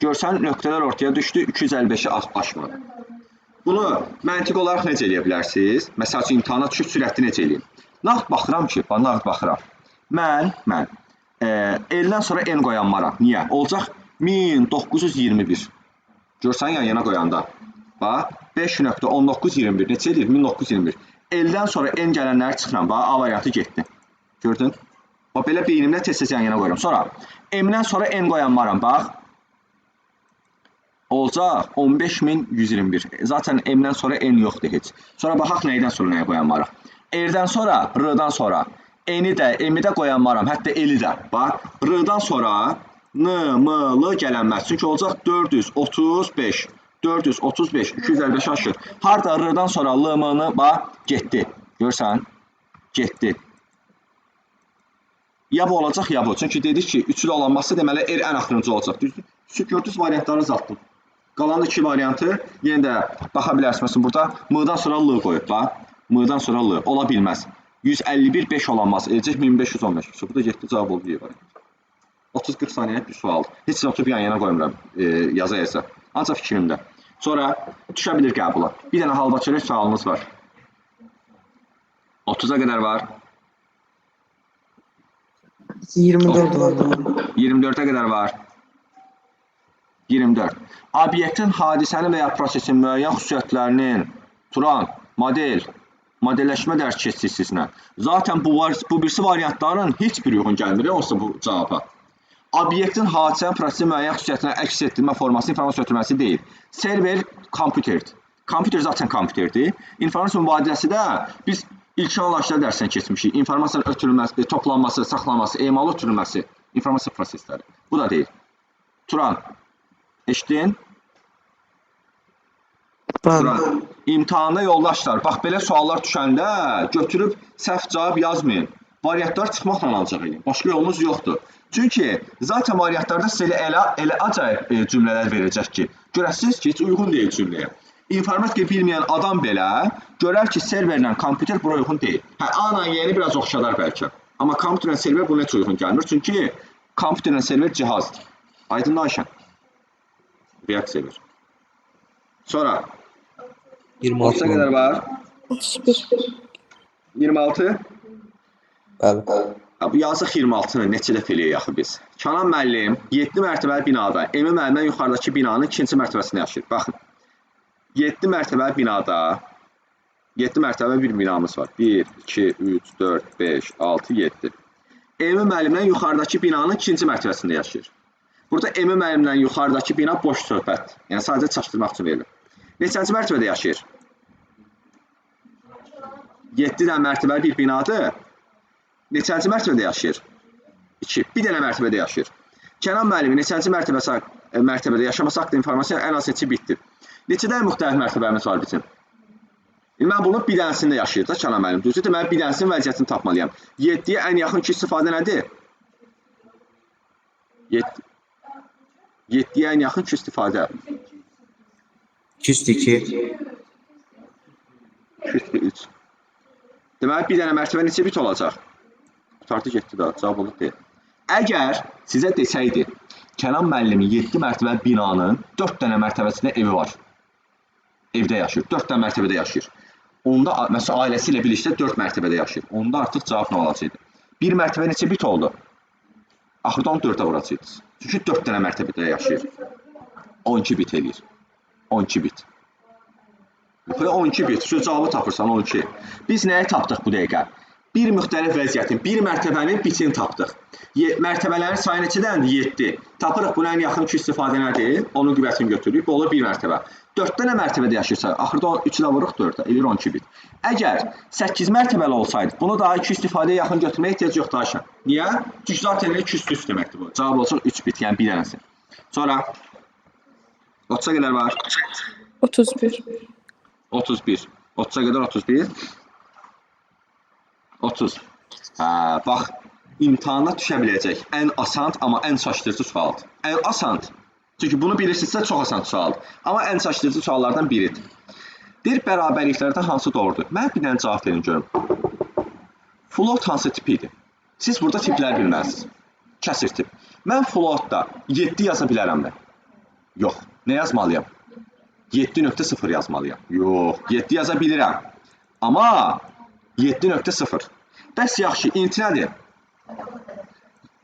Görsən, nöqtələr ortaya düşdü, 255-i aşmadı. Bunu məntiq olaraq necə eləyə bilərsiniz? Məsəl üçün, imtahana düşüb sürətli necə eləyim? Nağd baxıram ki, nağd baxıram. Mən L-dən sonra N qoyanmaram. Niyə? Olacaq 1921. Görsən, yan yana qoyanda. Bax, 5.1921 neçə edir? 1921. L-dən sonra N gələnləri çıxıram. Bax, A variantı getdi. Gördün? Bax, belə beynimlə tez-tez yan yana qoyuram. Sonra M-dən sonra N qoyanmaram. Bax, olacaq 15121. Zaten M-dən sonra N yoxdur heç. Sonra baxaq nəydən sonra nəyə qoyanmaraq. R-dən sonra, R-dan sonra N-i də, M-i də qoyanmaram. Hətta L-i də. Bax, R-dan sonra N, M, L gələnməz. Çünki olacaq 435. 435, 255 aşır. Harada R-dan sonra L, M-ni, bax, getdi. Görsən? Getdi. Ya bu olacaq, ya bu. Çünki dedik ki, üçlü olanması deməli R ən axırıncı olacaq. Düzdür? Gördünüz variantları azaltdım. Qalan 2 variantı yenə də baxa bilərsiniz. Burada M-dan sonra L qoyub. Bax, M-dan sonra L. Ola bilməz. 151, 5 olanmaz. Eləcək 1515. Bu da getdi, cavab oldu. 30-40 saniyə bir sualdır. Heç də oturub yan yana qoymuram yaza. Ancaq fikrimdə. Sonra düşə bilir qəbula. Bir dənə halbaçılıq sualınız var. 30-a qədər var. 24 var. 24-ə qədər var. 24. Obyektin, hadisənin və ya prosesin müəyyən xüsusiyyətlərinin turan modelləşmə dərk keçirsizlə. Zaten bu birisi variantların heç bir uyğun gəlmir olsa bu cavaba. Obyektin, hadisənin, prosesin müəyyən xüsusiyyətinə əks etdirmə forması informasiya ötürülməsi deyil. Server kompüterdir. Kompüter zaten kompüterdir. İnformasiya mübadiləsi də biz ilk anlayışlar dərsindən keçmişik. İnformasiyanın ötürülməsi, toplanması, saxlanması, emalı ötürülməsi, informasiya prosesləri. Bu da deyil. Turan, eşitdin? Turan, imtahanda yoldaşlar, bax belə suallar düşəndə götürüb səhv cavab yazmayın. Variantlar çıxmaqla ancaq edin. Başqa yolunuz yoxdur. Çünki zaten variantlarda sizə elə acayip cümlələr verəcək ki, görəsiniz ki, heç uyğun deyil cümləyə. İnformatika bilməyən adam belə görər ki, serverlə kompüter bura uyğun deyil. A-la Y-ni biraz oxşadar bəlkə. Amma kompüterlə server buna heç uyğun gəlmir. Çünki kompüterlə server cihazdır. Aydın Ayşən. Reaksiya ver. Sonra 26-a qədər var. 31. 26. Bəli. Bu yazıq 26-nı neçə dəfə eləyək axı biz? Kənan müəllim 7 mərtəbəli binada, Emin müəllimdən yuxarıdakı binanın 2-ci mərtəbəsində yaşayır. Baxın. 7 mərtəbəli binada 7 mərtəbəli bir binamız var. 1, 2, 3, 4, 5, 6, 7. Emin müəllimdən yuxarıdakı binanın 2-ci mərtəbəsində yaşayır. Burada M müəllimdən yuxarıdakı bina boş söhbət. Yəni sadəcə çaşdırmaq üçün verilir. Neçənci mərtəbədə yaşayır? 7 dənə mərtəbəli bir binadır. Neçənci mərtəbədə yaşayır? 2. Bir dənə mərtəbədə yaşayır. Kənan müəllimi neçənci mərtəbədə yaşaması haqqında informasiya ən az neçə bitdir? Neçə dənə müxtəlif mərtəbəmiz var bizim? Mən bunu bir dənəsində yaşayır da Kənan müəllim. Düzdür, deməli bir dənəsinin vəziyyətini tapmalıyam. 7-yə ən yaxın iki istifadə nədir? 7-yə ən yaxın iki istifadə. 202. 3. Deməli bir dənə mərtəbə neçə bit olacaq? Qutardı getdi də, cavab olur deyil. Əgər sizə desəydi, Kənan müəllimin 7 mərtəbəli binanın 4 dənə mərtəbəsində evi var. Evdə yaşayır, 4 dənə mərtəbədə yaşayır. Onda, məsələn, ailəsi ilə birlikdə 4 mərtəbədə yaşayır. Onda artıq cavab nə olacaqdı? Bir mərtəbə neçə bit oldu? Axırda onu 4-ə vuracaqdınız. Çünki 4 dənə mərtəbədə yaşayır. 12 bit eləyir. 12 bit. 12 bit. Şu cavabı tapırsan 12. Biz nəyi tapdıq bu dəqiqə? Bir müxtəlif vəziyyətin, bir mərtəbənin bitini tapdıq. Mərtəbələrin sayı neçədəndir? 7. Tapırıq buna ən yaxın iki istifadə nədir? Onun qüvvətini götürürük. Bu olur bir mərtəbə. 4 dənə mərtəbədə yaşayırsa, axırda 3 ilə vururuq 4-ə, eləyir 12 bit. Əgər 8 mərtəbəli olsaydı, bunu daha 2 istifadəyə yaxın götürməyə ehtiyac yoxdur Ayşən. Niyə? Çünki zaten 2 üst deməkdir bu. Cavab olacaq 3 bit, yəni bir dənəsi. Sonra 30-a qədər var. 31. 31. 30-a qədər 31. 30. Hə, bax, imtahana düşə biləcək ən asan, amma ən çaşdırıcı sualdır. Ən asan. Çünki bunu bilirsinizsə çox asan sualdır. Amma ən çaşdırıcı suallardan biridir. Deyir, bərabərliklərdən hansı doğrudur? Mən bir dənə cavab verin görüm. Float hansı tipidir? Siz burada tiplər bilməlisiniz. Kəsir tip. Mən floatda 7 yaza bilərəmmi? Yox. Nə yazmalıyam? 7.0 yazmalıyam. Yox. 7 yaza bilirəm. Amma 7.0. Bəs yaxşı, int nədir?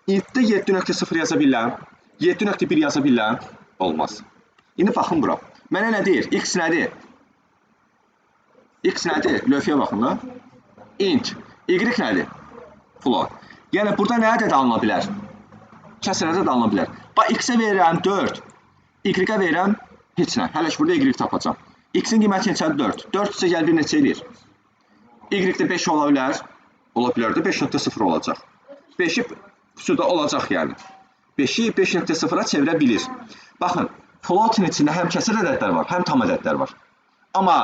Intdə 7.0 yaza bilirəm. 7.1 yaza bilirəm. Olmaz. İndi baxın bura. Mənə nə deyir? X nədir? X nədir? Lövhəyə baxın da. Int. Y nədir? Float. Yəni burada nə ədəd alına bilər? Kəsr ədəd alına bilər. Bax, X-ə verirəm 4. Y-ə verirəm heç nə. Hələ ki burada Y tapacam. X-in qiyməti neçədir? 4. 4 isə gəl bir neçə eləyir? Y-də 5 ola bilər. Ola bilər də 5.0 olacaq. 5-i suda olacaq yəni. 5-i 5.0-a çevirə bilir. Baxın, floatın içində həm kəsir ədədlər var, həm tam ədədlər var. Amma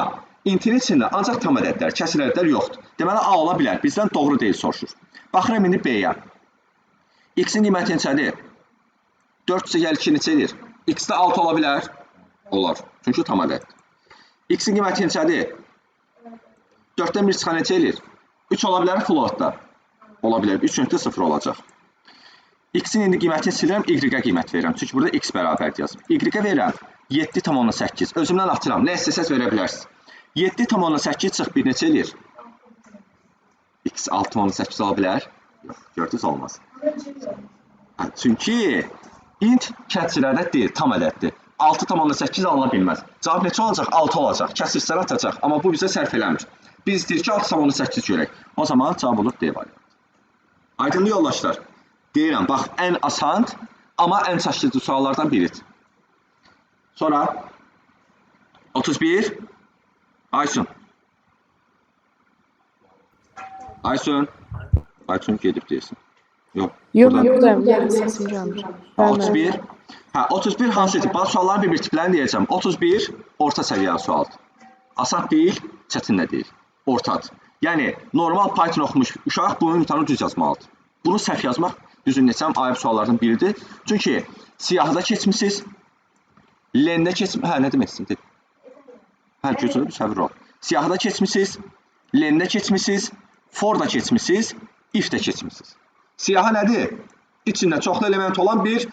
intin içində ancaq tam ədədlər, kəsir ədədlər yoxdur. Deməli, A ola bilər. Bizdən doğru deyil soruşur. Baxıram indi B-yə. X-in qiyməti neçədir? 4 isə gəl 2 neçə edir? X-də 6 ola bilər? Olar. Çünki tam ədəddir. X-in qiyməti neçədir? 4-dən 1 çıxan neçə edir? 3 ola bilər floatda? Ola bilər. 3.0 olacaq. X-in indi qiymətini silirəm, Y-ə qiymət verirəm. Çünki burada X bərabərdir yazım. Y-ə verirəm 7,8. Özümdən atıram. Nə istəsəz verə bilərsiniz. 7,8 çıx 1 neçə edir? X 6,8 ola bilər? Yox, gördünüz olmaz. Çünki int kəsr ədəd deyil, tam ədəddir. 6,8 alına bilməz. Cavab neçə olacaq? 6 olacaq. Kəsirləri atacaq. Amma bu bizə sərf eləmir. Biz deyir ki 6,8 görək. O zaman cavab olur D variantı. Aydınlı yoldaşlar. Deyirəm, bax, ən asan, amma ən çaşdırıcı suallardan biridir. Sonra 31. Aysun. Aysun. Aysun gedib deyirsin. Yox. Yox, buradayım. Yəni səsim gəlmir. 31. Hə, 31 hansıdır? Bazı sualların bir tiplərini deyəcəm. 31 orta səviyyəli sualdır. Asan deyil, çətin də deyil. Ortadır. Yəni, normal Python oxumuş uşaq bunun imtahanı düz yazmalıdır. Bunu səhv yazmaq düzün desəm ayıb suallardan biridir. Çünki siyahıda keçmişsiniz, lendə keçmişsiniz, hə, nə demək istəyim? Hə, gözəl bir səvir ol. Siyahıda keçmişsiniz, lendə keçmişsiniz, forda keçmişsiniz, if də keçmişsiniz. Siyahı nədir? İçində çoxlu element olan bir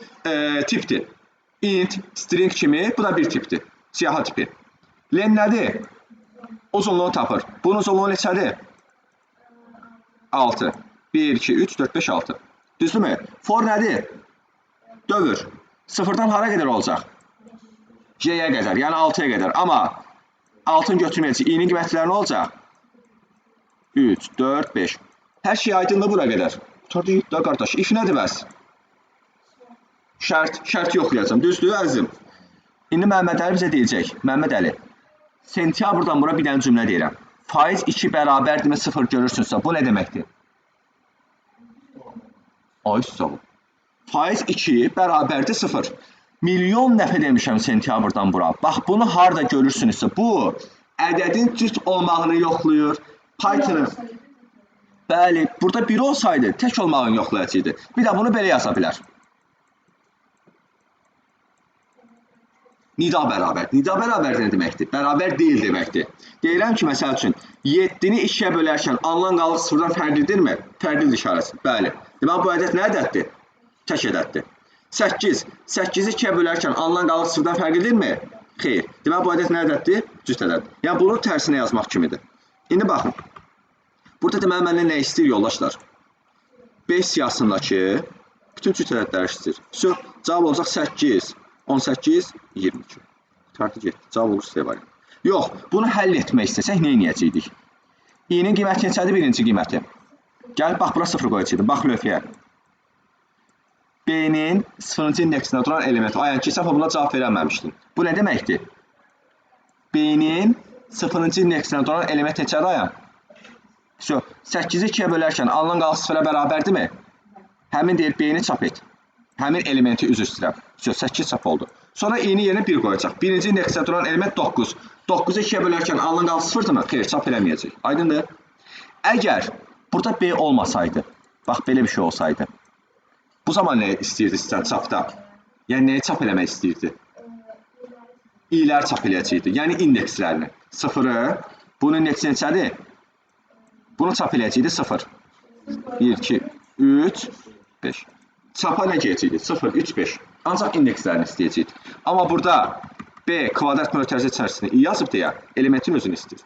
tipdir. Int, string kimi, bu da bir tipdir. Siyahı tipi. Len nədir? Uzunluğu tapır. Bunun uzunluğu neçədir? 6. 1, 2, 3, 4, 5, 6. Düzdürmü? For nədir? Dövr. Sıfırdan hara qədər olacaq? J-yə qədər, yəni 6-ya qədər. Amma 6-ın götürməyəcək. I-nin qiymətləri nə olacaq? 3, 4, 5. Hər şey aydındır bura qədər. Tutardı da qardaş. If nədir bəs? Şərt yoxlayacam. Düzdür, əzizim? İndi Məhəmməd Əli bizə deyəcək. Məhəmməd Əli, sentyabrdan bura bir dənə cümlə deyirəm. Faiz 2 bərabərdirmi 0 görürsünüzsə, bu nə deməkdir? Ay sağ ol. Faiz 2 bərabərdir 0. Milyon dəfə demişəm sentyabrdan bura. Bax, bunu harada görürsünüzsə, bu ədədin cüt olmağını yoxlayır. Python'ın. Bəli, burada 1 olsaydı, tək olmağını yoxlayacaqdı. Bir də bunu belə yaza bilər. Nida bərabər. Nida bərabər nə deməkdir? Bərabər deyil deməkdir. Deyirəm ki, məsəl üçün, 7-ni 2-yə bölərkən alınan qalıq 0-dan fərqlidirmi? Fərqlidir işarəsi. Bəli. Deməli, bu ədəd nə ədəddir? Tək ədəddir. 8. 8-i 2-yə bölərkən alınan qalıq 0-dan fərqlidirmi? Xeyr. Deməli, bu ədəd nə ədəddir? Cüt ədəddir. Yəni, bunu tərsinə yazmaq kimidir. İndi baxın. Burada deməli, məndən nə istəyir yoldaşlar? 5 siyahısındakı bütün cüt ədədləri istəyir. Cavab olacaq 8, 18, 22. Tartı getdi. Cavab olur C variantı. Yox, bunu həll etmək istəsək nə edəcəkdik? İ'nin qiyməti neçədir? Birinci qiyməti. Gəl, bax, bura 0 qoyacaqdım. Bax, lövhəyə. B-nin 0-cı indeksində duran elementi. Ayən ki, sən buna cavab verəməmişdin. Bu nə deməkdir? B-nin 0-cı indeksində duran element neçədir ayən? 8-i 2-yə bölərkən alınan qalıq 0-a bərabərdirmi? Həmin deyir, B-ni çap et. Həmin elementi üzr istəyirəm. 8 çap oldu. Sonra i'nin yerinə 1 qoyacaq. Birinci indeksdə duran element 9. 9-u 2-yə bölərkən alınan qalıq 0-dırmı? Xeyr, çap eləməyəcək. Aydındır? Əgər burada B olmasaydı, bax, belə bir şey olsaydı, bu zaman nə istəyirdi sizdən çapda? Yəni, nəyi çap eləmək istəyirdi? i'lər çap eləyəcəkdi. Yəni, indekslərini. 0-ı, bunun indeksi neçədir? Bunu çap eləyəcəkdi 0. 1, 2, 3, 5. Çapa nə gələcəkdi? 0, 3, 5. Ancaq indekslərini istəyəcəkdi. Amma burada B kvadrat mötərizə içərisində i yazıb deyə elementin özünü istəyir.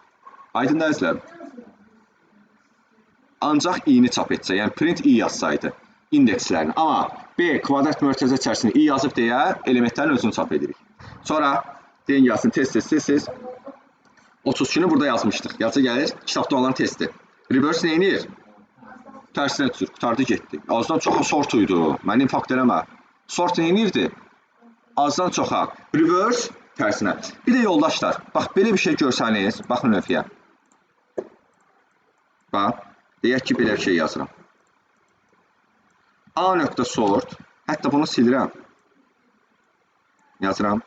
Aydın əzizlərim. Ancaq i'ni çap etsə, yəni print i yazsaydı indekslərini. Amma B kvadrat mötərizə içərisində i yazıb deyə elementlərin özünü çap edirik. Sonra deyin yazsın test. 32-ni burada yazmışdıq. Yazı gəlir, kitabda olan testi. Reverse nə edir? Tərsinə düşür, qutardı getdi. Azdan çoxa sort uydu. Mənim fakt eləmə. Sort nə edirdi? Azdan çoxa. Reverse tərsinə. Bir də yoldaşlar, bax, belə bir şey görsəniz, baxın lövhəyə. Bax, deyək ki, belə bir şey yazıram. A.sort, hətta bunu silirəm. Yazıram.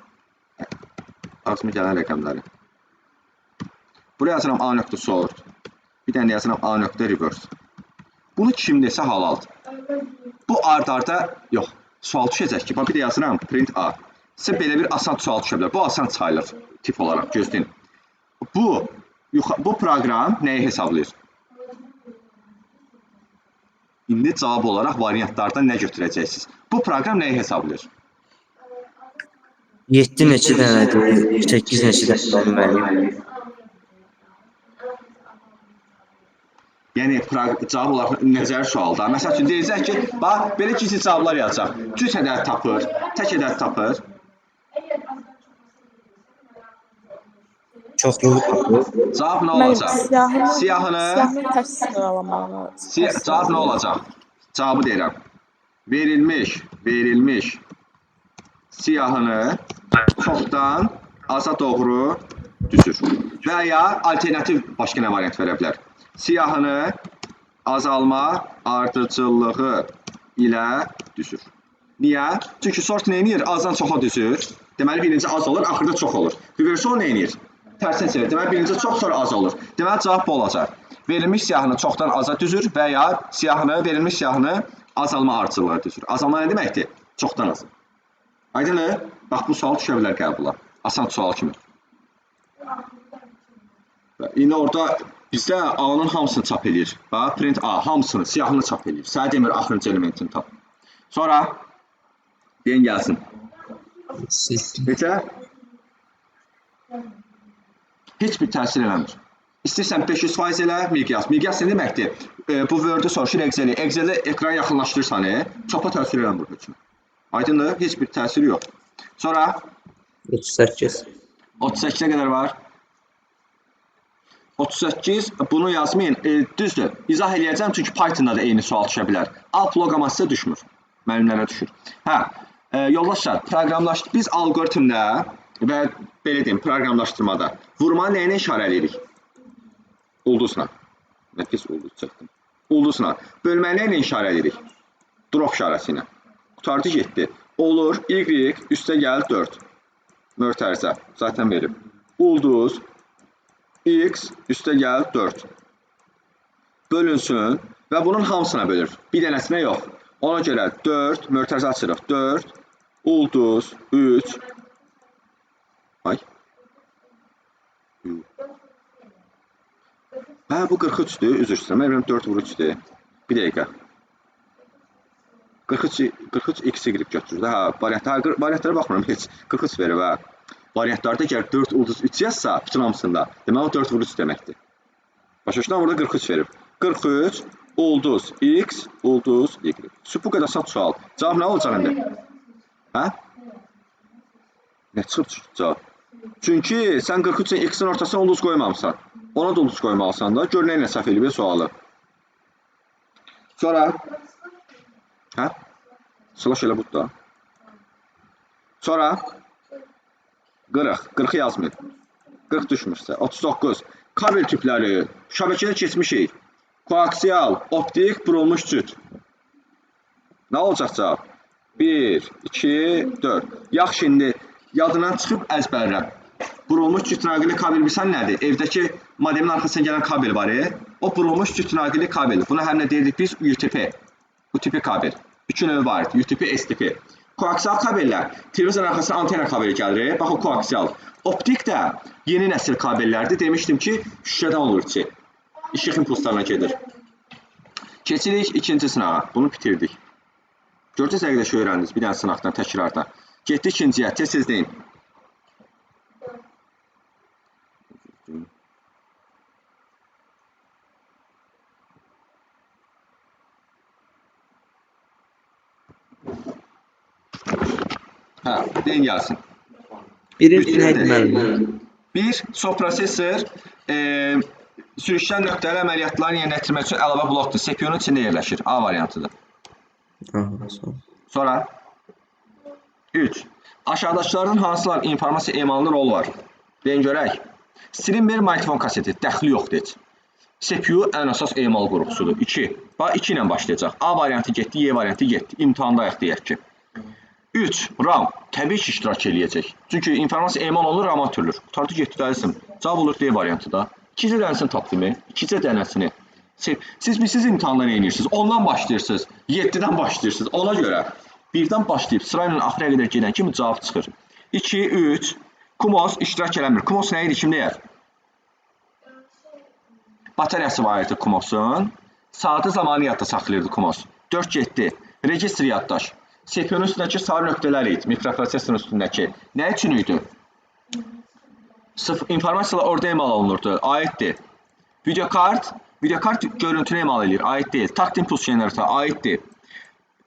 Ağzıma gələn rəqəmləri. Buraya yazıram A.sort. Bir dənə yazıram A.reverse. Bunu kim desə halaldır. Bu ard-arda, yox, sual düşəcək ki, bir də yazıram print A. Sizə belə bir asan sual düşə bilər. Bu asan sayılır tip olaraq, gözləyin. Bu proqram nəyi hesablayır? İndi cavab olaraq variantlardan nə götürəcəksiniz? Bu proqram nəyi hesablayır? 7 neçə dənədir, 8 neçə dənədir müəllim. Yəni, cavab olaraq nəzəri sualda. Məsəl üçün, deyəcək ki, bax, belə gizli cavablar yazacaq. Cüt ədəd tapır, tək ədəd tapır. Çoxluğu tapır. Cavab nə olacaq? Siyahını tərs sıralamalı. Cavab nə olacaq? Cavabı deyirəm. Verilmiş siyahını çoxdan aza doğru düzür. Və ya alternativ başqa nə variant verə bilər? Siyahını azalma ardıcıllığı ilə düzür. Niyə? Çünki sort nə edir? Azdan çoxa düzür. Deməli, birinci az olur, axırda çox olur. Reverse nə edir? Tərsinə çevir. Deməli, birinci çox, sonra az olur. Deməli, cavab bu olacaq. Verilmiş siyahını çoxdan aza düzür və ya verilmiş siyahını azalma ardıcıllığı düzür. Azalma nə deməkdir? Çoxdan az. Aydındır? Bax, bu sual düşə bilər qəbula. Asan sual kimi. İndi orada bizdə A-nın hamısını çap edir. Bax, print A, hamısını, siyahını çap edir. Sənə demir, axırıncı elementini tap. Sonra, deyin gəlsin. Necə? Heç bir təsir eləmir. İstəyirsən 500% elə, miqyas. Miqyas nə deməkdir? Bu Word-ü soruşur Excel-i. Excel-i ekran yaxınlaşdırırsan, çapa təsir eləmir hökmü. Aydındır, heç bir təsiri yox. Sonra? 38. 38-ə qədər var. 38, bunu yazmayın, düzdür. İzah eləyəcəm, çünki Python'da da eyni sual düşə bilər. A proqramasıya düşmür, müəllimlərə düşür. Hə, Yoldaşlar, biz algoritmdə və belə deyim, proqramlaşdırmada vurmanı nəyinə işarə edirik? Ulduzla. Nə pis ulduz çıxdım. Ulduzla. Bölməni nəyinə işarə edirik? Drop işarəsi ilə. Qutardı getdi. Olur, y üstə gəl 4. Mötərizə. Zaten verib. Ulduz, x üstə gəl 4. Bölünsün və bunun hamısına bölür. Bir dənəsinə yox. Ona görə 4, mötərizə açırıq. 4, ulduz, 3. Ay. Hə, bu 43-dür, üzr istəyirəm. Mən 4 vur 3-dür. Bir dəqiqə. 43 x-i girib götürür. Hə, variantlara baxmıram heç. 43 verir və variantlarda əgər 4 ulduz 3 yazsa, bütün hamısında, demək o 4 vur 3 deməkdir. Başa düşdün, burada 43 verir. 43 ulduz x, ulduz y. Bu qədər sat sual. Cavab nə olacaq indi? Hə? Nə çıxıb cavab? Çünki sən 43-ün x-in ortasına ulduz qoymamısan. Ona da ulduz qoymalısan da. Gör nə ilə səhv eləyib sualı. Sonra hə? Slash elə bud da. Sonra 40 yazmayın. 40 düşmüşsə. 39. Kabel tipləri. Şəbəkədə keçmişik. Koaksial, optik, burulmuş cüt. Nə olacaq cavab? 1, 2, 4. Yaxşı, indi yadından çıxıb əzbərlə. Burulmuş cüt naqili kabel bilsən nədir? Evdəki modemin arxasına gələn kabel var. O burulmuş cüt naqili kabeldir. Buna həm nə deyirdik biz? UTP. UTP kabel. 2 növü var. UTP, STP. Koaksial kabellər. Televizorun arxasına antena kabeli gəlir. Bax o koaksial. Optik də yeni nəsil kabellərdir. Demişdim ki, şüşədən olur içi. İşıq impulslarına gedir. Keçirik ikinci sınağa. Bunu bitirdik. Gördünüz həqiqdə şey öyrəndiniz. Bir dənə sınaqdan, təkrardan. Getdik ikinciyə. Tez deyin. Hə, deyin gəlsin. Birinci nədir müəllim? Bir, subprosesor sürüşkən nöqtəli əməliyyatların yerinə yetirmək üçün əlavə blokdur. CPU-nun içində yerləşir. A variantıdır. Sonra 3. Aşağıdakılardan hansılar informasiya emalında rol var? Deyin görək. Streamer mikrofon kaseti. Dəxli yoxdur heç. CPU ən əsas emal qrupusudur. 2. Bax 2 ilə başlayacaq. A variantı getdi, Y variantı getdi. İmtahandayıq deyək ki. 3. RAM. Təbii ki, iştirak eləyəcək. Çünki informasiya emal olur, RAM ötürülür. Qutardı getdi dəyilsin. Cavab olur D variantı da. 2-cə dənəsini tapdım. 2-cə dənəsini. Siz bilirsiniz imtahandan eynirsiniz. 10-dan başlayırsınız. 7-dən başlayırsınız. Ona görə 1-dən başlayıb sırayla axıra qədər gedən kimi cavab çıxır. 2, 3. Kumos iştirak eləmir. Kumos nə idi? Kim deyər? Bataryası var idi Kumosun. Saatı zamanı yadda saxlayırdı Kumos. 4 getdi. Registr yaddaş. CPU-nun üstündəki sarı nöqtələr idi. Mikroprosesorun üstündəki. Nə üçün idi? İnformasiyalar orada emal olunurdu. Aiddir. Videokart görüntünü emal edir. Aid deyil. Takt impuls generatoru aiddir.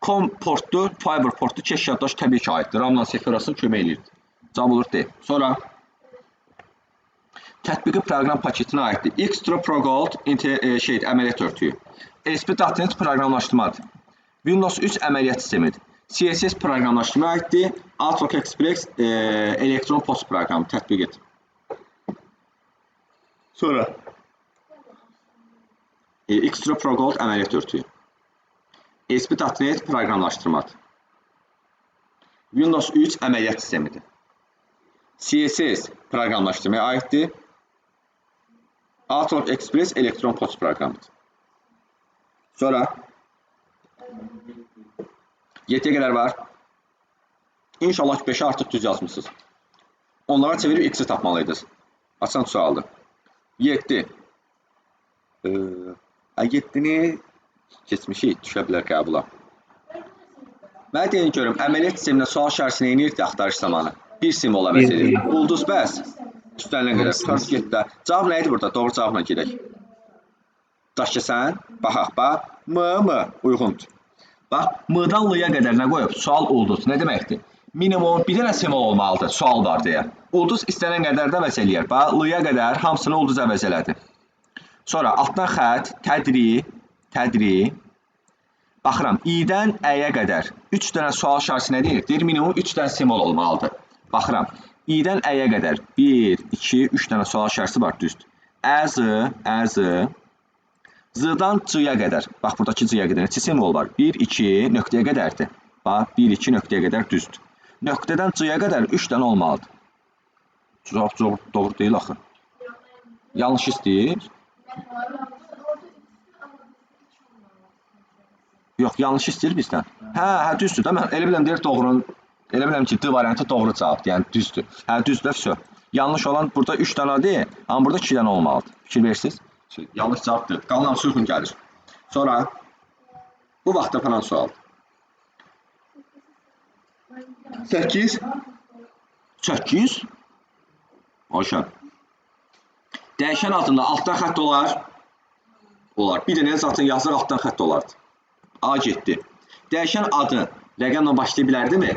COM portdur, fiber portdur, keş yaddaş təbii ki aiddir. RAM-la CPU arasında kömək edir. Cavab olur D. Sonra tətbiqi proqram paketinə aiddir. Xtroprogold əməliyyat örtüyü. ASP.NET proqramlaşdırmadır. Windows 3 əməliyyat sistemidir. CSS proqramlaşdırmaya aiddir. Outlook Express elektron post proqramı tətbiq et. Sonra Xtroprogold əməliyyat örtüyü. ASP.NET proqramlaşdırmadır. Windows 3 əməliyyat sistemidir. CSS proqramlaşdırmaya aiddir. Outlook Express elektron post proqramıdır. Sonra 7-yə qədər var. İnşallah 5-ə artıq düz yazmışsınız. Onlara çevirib X-i tapmalıydınız. Açan sualdır. 7. 7-ni keçmişik, düşə bilər qəbula. Mən deyin görüm, əməliyyat sistemində sual şərisini eynirdi axtarış zamanı. Bir simvola vəzir. Ulduz bəs. Üstəlinə qədər. Tutarız getdə. Cavab nə idi burada? Doğru cavabla gedək. Daş kəsən. Baxaq, bax. M. Uyğundur. Bax, M-dan L-ya qədər nə qoyub? Sual ulduz. Nə deməkdir? Minimum bir dənə simvol olmalıdır. Sual var deyə. Ulduz istənilən qədər də əvəz eləyər. Bax, L-ya qədər hamısını ulduz əvəz elədi. Sonra altdan xətt, tədri. Baxıram, i-dən ə-yə qədər 3 dənə sual şartı nə deyir? Deyir, minimum 3 dənə simvol olmalıdır. Baxıram, i-dən ə-yə qədər 1, 2, 3 dənə sual şartı var, düzdür. Z-ı, z-dan c-yə qədər, bax, buradakı c-yə qədər neçə simvol var? 1, 2, nöqtəyə qədərdir. Bax, 1, 2, nöqtəyə qədər düzdür. Nöqtədən c-yə qədər 3 dənə olmalıdır. Cavab doğru deyil axı. Yanlış istəyir. Yox, yanlış istəyir bizdən. Hə, düzdür də, mən elə biləm deyir doğrunun, elə biləm ki, D variantı doğru cavabdır, yəni düzdür. Hə, düzdür, vəsə. Yanlış olan burada 3 dənədir, amma burada 2 dənə olmalıdır. Fikir verirsiniz? Yanlış cavabdır. Qalan hamısı uyğun gəlir. Sonra, bu vaxt tapılan sual. 8. 8. Ayşən. Dəyişən adında altdan xətt olar. Olar. Bir dənə zatın yazır, altdan xətt olardı. A getdi. Dəyişən adı rəqəmlə başlaya bilərdimi?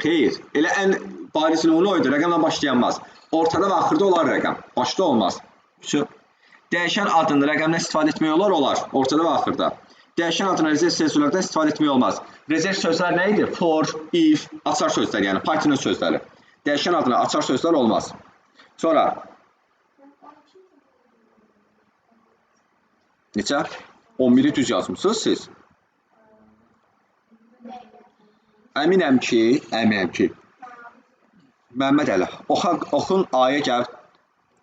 Xeyr. Elə ən bariz nümunə oydu. Rəqəmlə başlayanmaz. Ortada və axırda olar rəqəm. Başda olmaz. Dəyişən adını rəqəmlə istifadə etmək olar? Olar. Ortada və axırda. Dəyişən adını rezerv sözlərdən istifadə etmək olmaz. Rezerv sözlər nə idi? For, if, açar sözlər, yəni Python'un sözləri. Dəyişən adına açar sözlər olmaz. Sonra neçə? 11'i düz yazmışsınız siz. Əminəm ki, Məhəmməd Əli, oxun A-ya gəlib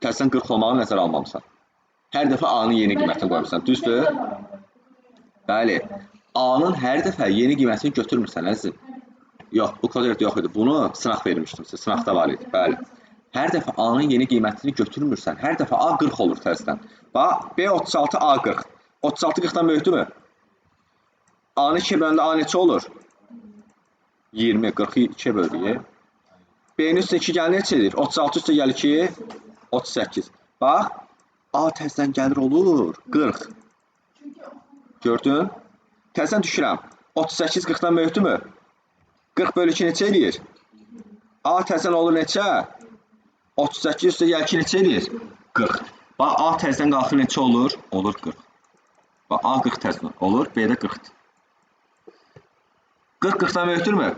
tərsən 40 olmağı nəzərə almamısan. Hər dəfə A-nın yeni qiymətini qoymuşsan, düzdür? Bəli, A-nın hər dəfə yeni qiymətini götürmürsən, əzizim. Yox, bu koderde yox idi. Bunu sınaq vermişdim size, sınaqda var idi, bəli. Hər dəfə A-nın yeni qiymətini götürmürsən, hər dəfə A 40 olur tərsən. Bax, B 36, A 40. 36 40-dan böyükdürmü? A-nı 2 böləndə A neçə olur? 20, 40'ı 2'ye bölüyor. B'nin üstüne 2 gəlir neçədir? 36 üstə gəlir 2, 38. Bax, A təzdən gəlir olur 40. Gördün? Təzdən düşürəm. 38 40'dan böyükdürmü? 40 bölü 2 neçə eləyir? A təzdən olur neçə? 38 üstə gəlir 2 neçə eləyir? 40. Bax, A təzdən qalxır neçə olur? Olur 40. Bax, A 40 təzdən olur, B də 40'dır. 40 40'dan böyükdürmü?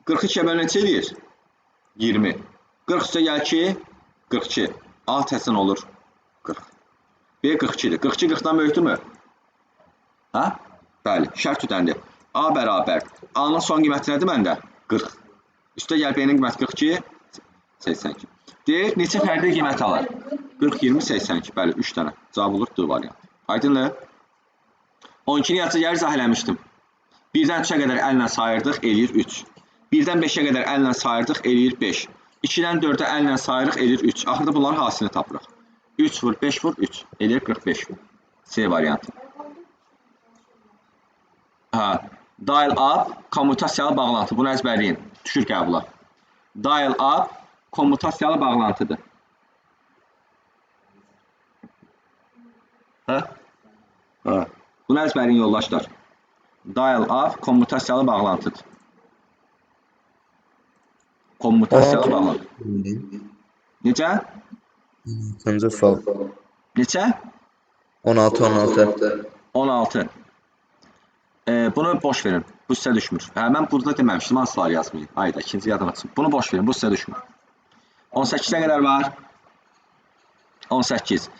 40'ı 2'ye bölü neçə eləyir? 20. 40 üstə gəl 2, 42. A təzdən olur 40. B 42'dir. 42 40'dan böyükdürmü? Hə? Bəli, şərt ödəndi. A bərabər. A-nın son qiyməti nədir məndə? 40. Üstə gəl B-nin qiyməti 42, 82. Deyir, neçə fərqli qiymət alır? 40, 20, 82. Bəli, 3 dənə. Cavab olur D variantı. Aydındır? 12-ni yazıya izah eləmişdim. 1-dən 3'ə qədər əllə sayırdıq, eləyir 3. 1-dən 5'ə qədər əllə sayırdıq, eləyir 5. 2-dən 4'ə əllə sayırıq, eləyir 3. Axırda bunların hasilini tapırıq. 3 vur, 5 vur, 3. Eləyir 45. C variantı. Dial up, kommutasiyalı bağlantı. Bunu əzbərləyin. Düşür qəbula. Dial up, kommutasiyalı bağlantıdır. Bunu əzbərləyin yoldaşlar. Dial up, kommutasiyalı bağlantıdır. Kommutasiyalı bağlantı. Necə? 6-cı sual. Neçə? 16. 16. Bunu boş verin. Bu sizə düşmür. Mən burada deməmişdim, hansılar yazmayın. Hayda, ikinci yadıma çıxın. Bunu boş verin, bu sizə düşmür. 18'ə qədər var. 18.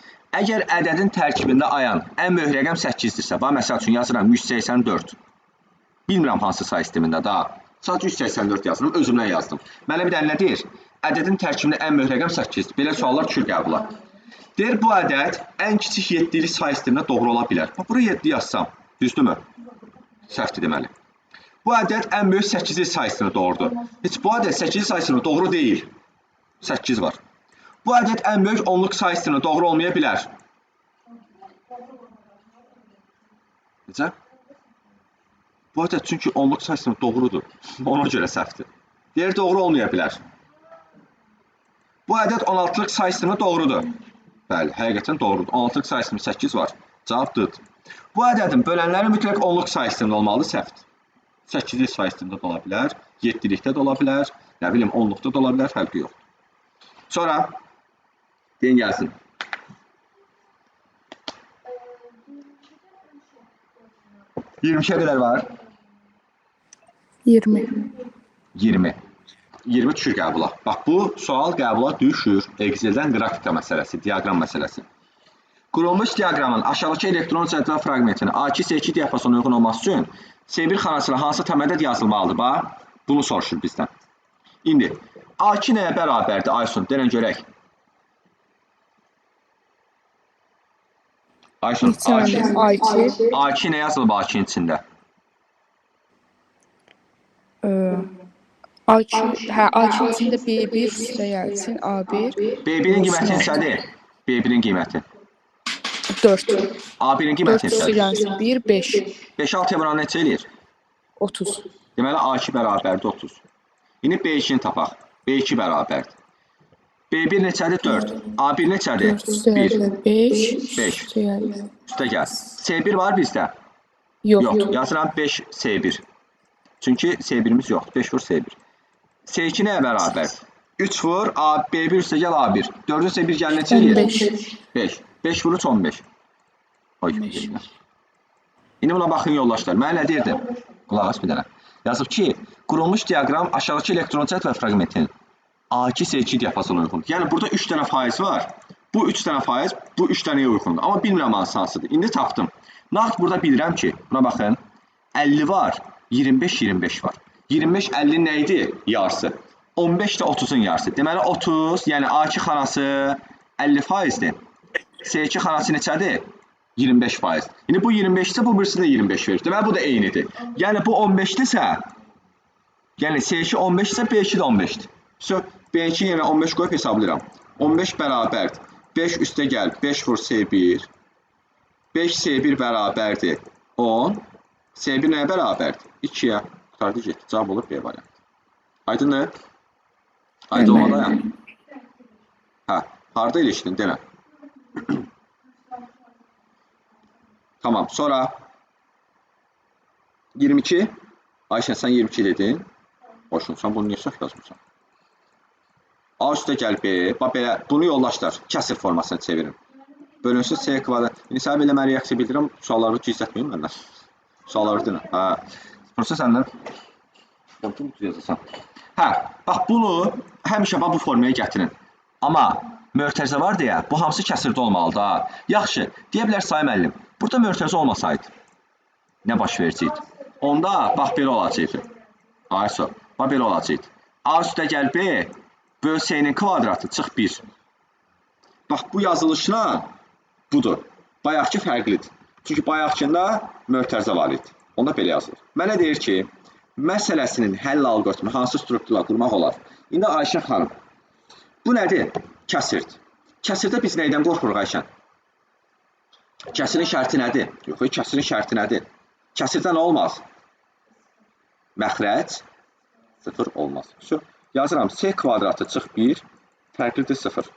Əgər ədədin tərkibində ayan ən böyük rəqəm 8-dirsə, bax, məsəl üçün yazıram 184. Bilmirəm hansı say sistemində daha. Sadəcə 184 yazdım, özümdən yazdım. Mənə bir dənə nə deyir? Ədədin tərkibində ən böyük rəqəm 8-dir. Belə suallar düşür qəbula. Deyir, bu ədəd ən kiçik 7'li say sistemində doğru ola bilər. Bax, buraya 7 yazsam, düzdürmü? Səhvdir deməli. Bu ədəd ən böyük 8'li say sistemində doğrudur. Heç bu ədəd 8'li say sistemində doğru deyil. 8 var. Bu ədəd ən böyük onluq say sistemində doğru olmaya bilər. Necə? Bu ədəd çünki onluq say sistemində doğrudur. Ona görə səhvdir. Deyir, doğru olmaya bilər. Bu ədəd 16'lıq say sistemində doğrudur. Bəli, həqiqətən doğrudur. 16'lıq say sistemində 8 var. Cavab D-dir. Bu ədədin bölənləri mütləq onluq say sistemində olmalıdır, səhvdir. 8'li say sistemində də ola bilər, 7'likdə də ola bilər, nə bilim, 10'luqda da ola bilər, fərqi yoxdur. Sonra deyin gəlsin. 22-yə qədər var. 20. 20. 20 düşür qəbula. Bax, bu sual qəbula düşür. Excel'dən qrafika məsələsi, diaqram məsələsi. Qurulmuş diaqramın aşağıdakı elektron cədvəl fraqmentinin A2, C2 diapazona uyğun olması üçün C1 xanasına hansı tam ədəd yazılmalıdır? Bax, bunu soruşur bizdən. İndi, A2 nəyə bərabərdir? Aysun, denən görək. Aysun, A2. A2 nə yazılıb A2-nin içində? A2 içində B1 üstə gəlsin, A1. B1-in qiyməti neçədir? B1-in qiyməti. 4. A1-in 4 qiyməti üstə neçədir? gəlsin, 1, 5. 5-6 vuran neçə eləyir? 30. Deməli, A2 bərabərdir 30. İndi B2-ni tapaq. B2 bərabərdir. B1 neçədir? 4. A1 neçədir? 4 üstə 1. gəlsin, 5. 5. Üstə gəlsin. Üstə gəl. C1 var bizdə? Yox. Yox. Yazıram 5 C1. Çünki C1'imiz yoxdur. 5 vur C1. C2 nəyə bərabər? 3 vur B1 üstə gəl A1. 4 üstə 1 gəl neçə eləyir? 15. 5. 5 vur 3 15. Oy. 15. İndi buna baxın yoldaşlar. Mən nə deyirdim? Qulaq as bir dənə. Yazıb ki, qurulmuş diaqram aşağıdakı elektron cədvəl fraqmentinin A2, C2 diapazona uyğundur. Yəni burada 3 dənə faiz var. Bu 3 dənə faiz, bu 3 dənəyə uyğundur. Amma bilmirəm hansıdır. İndi tapdım. Naqd burada bilirəm ki, buna baxın. 50 var, 25 var. 25 50 nə idi? Yarısı. 15 də 30-un yarısı. Deməli 30, yəni A2 xanası 50%-dir. C2 xanası neçədir? 25%. İndi bu 25-də bu birisi də 25 verir. Deməli bu da eynidir. Yəni bu 15-dirsə, yəni C2 15-dirsə B2 də 15-dir. So, B2 yenə 15 qoyub hesablayıram. 15 bərabərdir. 5 üstə gəl, 5 vur C1. 5 C1 bərabərdir 10. C1 nəyə bərabərdir? 2-yə. Qutardı getdi. Cavab olur B variantı. Aydındır? Aydın olmadı ya. Hə, harada ilişdin demə. Tamam, sonra 22. Ayşən, sən 22 dedin. Boşun, sən bunu niyə səhv yazmırsan? A üstə gəl B. Bax belə, bunu yoldaşlar, kəsir formasına çevirin. Bölünsün C kvadrat. İndi sən belə mən reaksiya bildirirəm, sualları gizlətməyin məndən. Sualları dinə. Hə. Prosta səndən kontrol yazasan. Hə, bax bunu həmişə bu formaya gətirin. Amma mötərizə var deyə, bu hamısı kəsirdə olmalıdır da. Yaxşı, deyə bilər Say müəllim, burada mötərizə olmasaydı nə baş verəcəkdi? Onda bax belə olacaqdı. Ayso, bax belə olacaqdı. A üstə gəl B, böl C-nin kvadratı çıx 1. Bax bu yazılışla budur. Bayaqki fərqlidir. Çünki bayaqkında mötərizə var idi. Onda belə yazılır. Mənə deyir ki, məsələsinin həll alqoritmi hansı strukturla qurmaq olar? İndi Ayşə xanım, bu nədir? Kəsirdir. Kəsirdə biz nəydən qorxuruq Ayşən? Kəsirin şərti nədir? Yox, kəsirin şərti nədir? Kəsirdə nə olmaz? Məxrəc 0 olmaz. Yazıram, C kvadratı çıx 1, fərqlidir 0.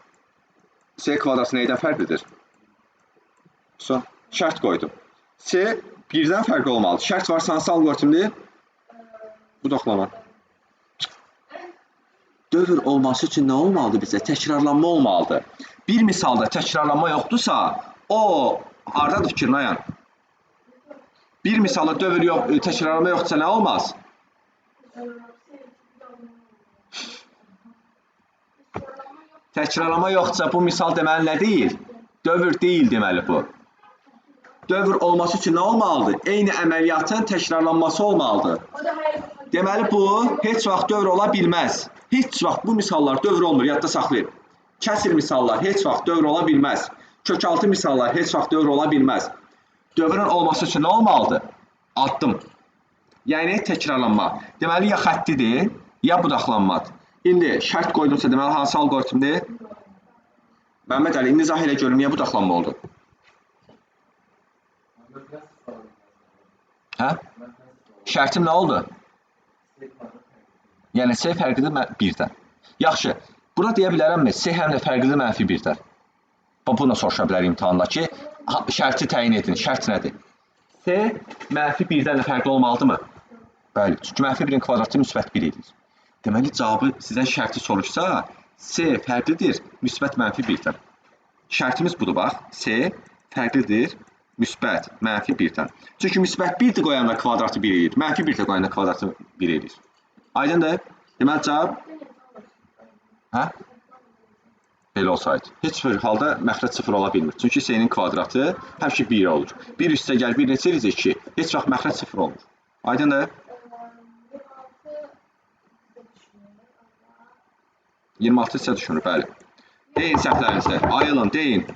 C kvadratı neydən fərqlidir? Şərt qoydum. C 1-dən fərqli olmalı. Şərt varsa hansı alqoritmdir? Bu doxlama. Dövr olması üçün nə olmalıdır bizə? Təkrarlanma olmalıdır. Bir misalda təkrarlanma yoxdursa, o hardadır fikrin ayan? Bir misalda dövr yox, təkrarlanma yoxdursa nə olmaz? Təkrarlanma yoxdursa bu misal deməli nə deyil? Dövr deyil deməli bu. Dövr olması üçün nə olmalıdır? Eyni əməliyyatın təkrarlanması olmalıdır. Deməli bu heç vaxt dövr ola bilməz. Heç vaxt bu misallar dövr olmur, yadda saxlayın. Kəsir misallar heç vaxt dövr ola bilməz. Kökaltı misallar heç vaxt dövr ola bilməz. Dövrün olması üçün nə olmalıdır? Addım. Yəni təkrarlanma. Deməli ya xəttidir, ya budaqlanmadır. İndi şərt qoydumsa deməli hansı alqoritmdir? Məhəmməd Əli, indi izah elə görüm, niyə budaqlanma oldu? Hə? Şərtim nə oldu? Yəni C fərqlidir 1-dən. Yaxşı, buna deyə bilərəmmi? C həm də fərqlidir -1-dən. Bunu soruşa bilər imtahanda ki, şərti təyin edin. Şərt nədir? C -1-dən də fərqli olmalıdırmı? Bəli, çünki -1-in kvadratı müsbət 1 edir. Deməli, cavabı sizdən şərti soruşsa, C fərqlidir müsbət -1-dən. Şərtimiz budur, bax. C fərqlidir Müsbət, mənfi 1-dən. Çünki müsbət 1 də qoyanda kvadratı 1 edir. Mənfi 1 də qoyanda kvadratı 1 edir. Aydındır? Deməli cavab hə? Belə olsaydı. Heç bir halda məxrəc 0 ola bilmir. Çünki s-nin kvadratı həmişə 1 olur. 1 üstə gəl 1 neçə eləyəcək 2. Heç vaxt məxrəc 0 olmur. Aydındır? 26 isə düşünür, bəli. Deyin səhvlərinizi. Ayılın, deyin.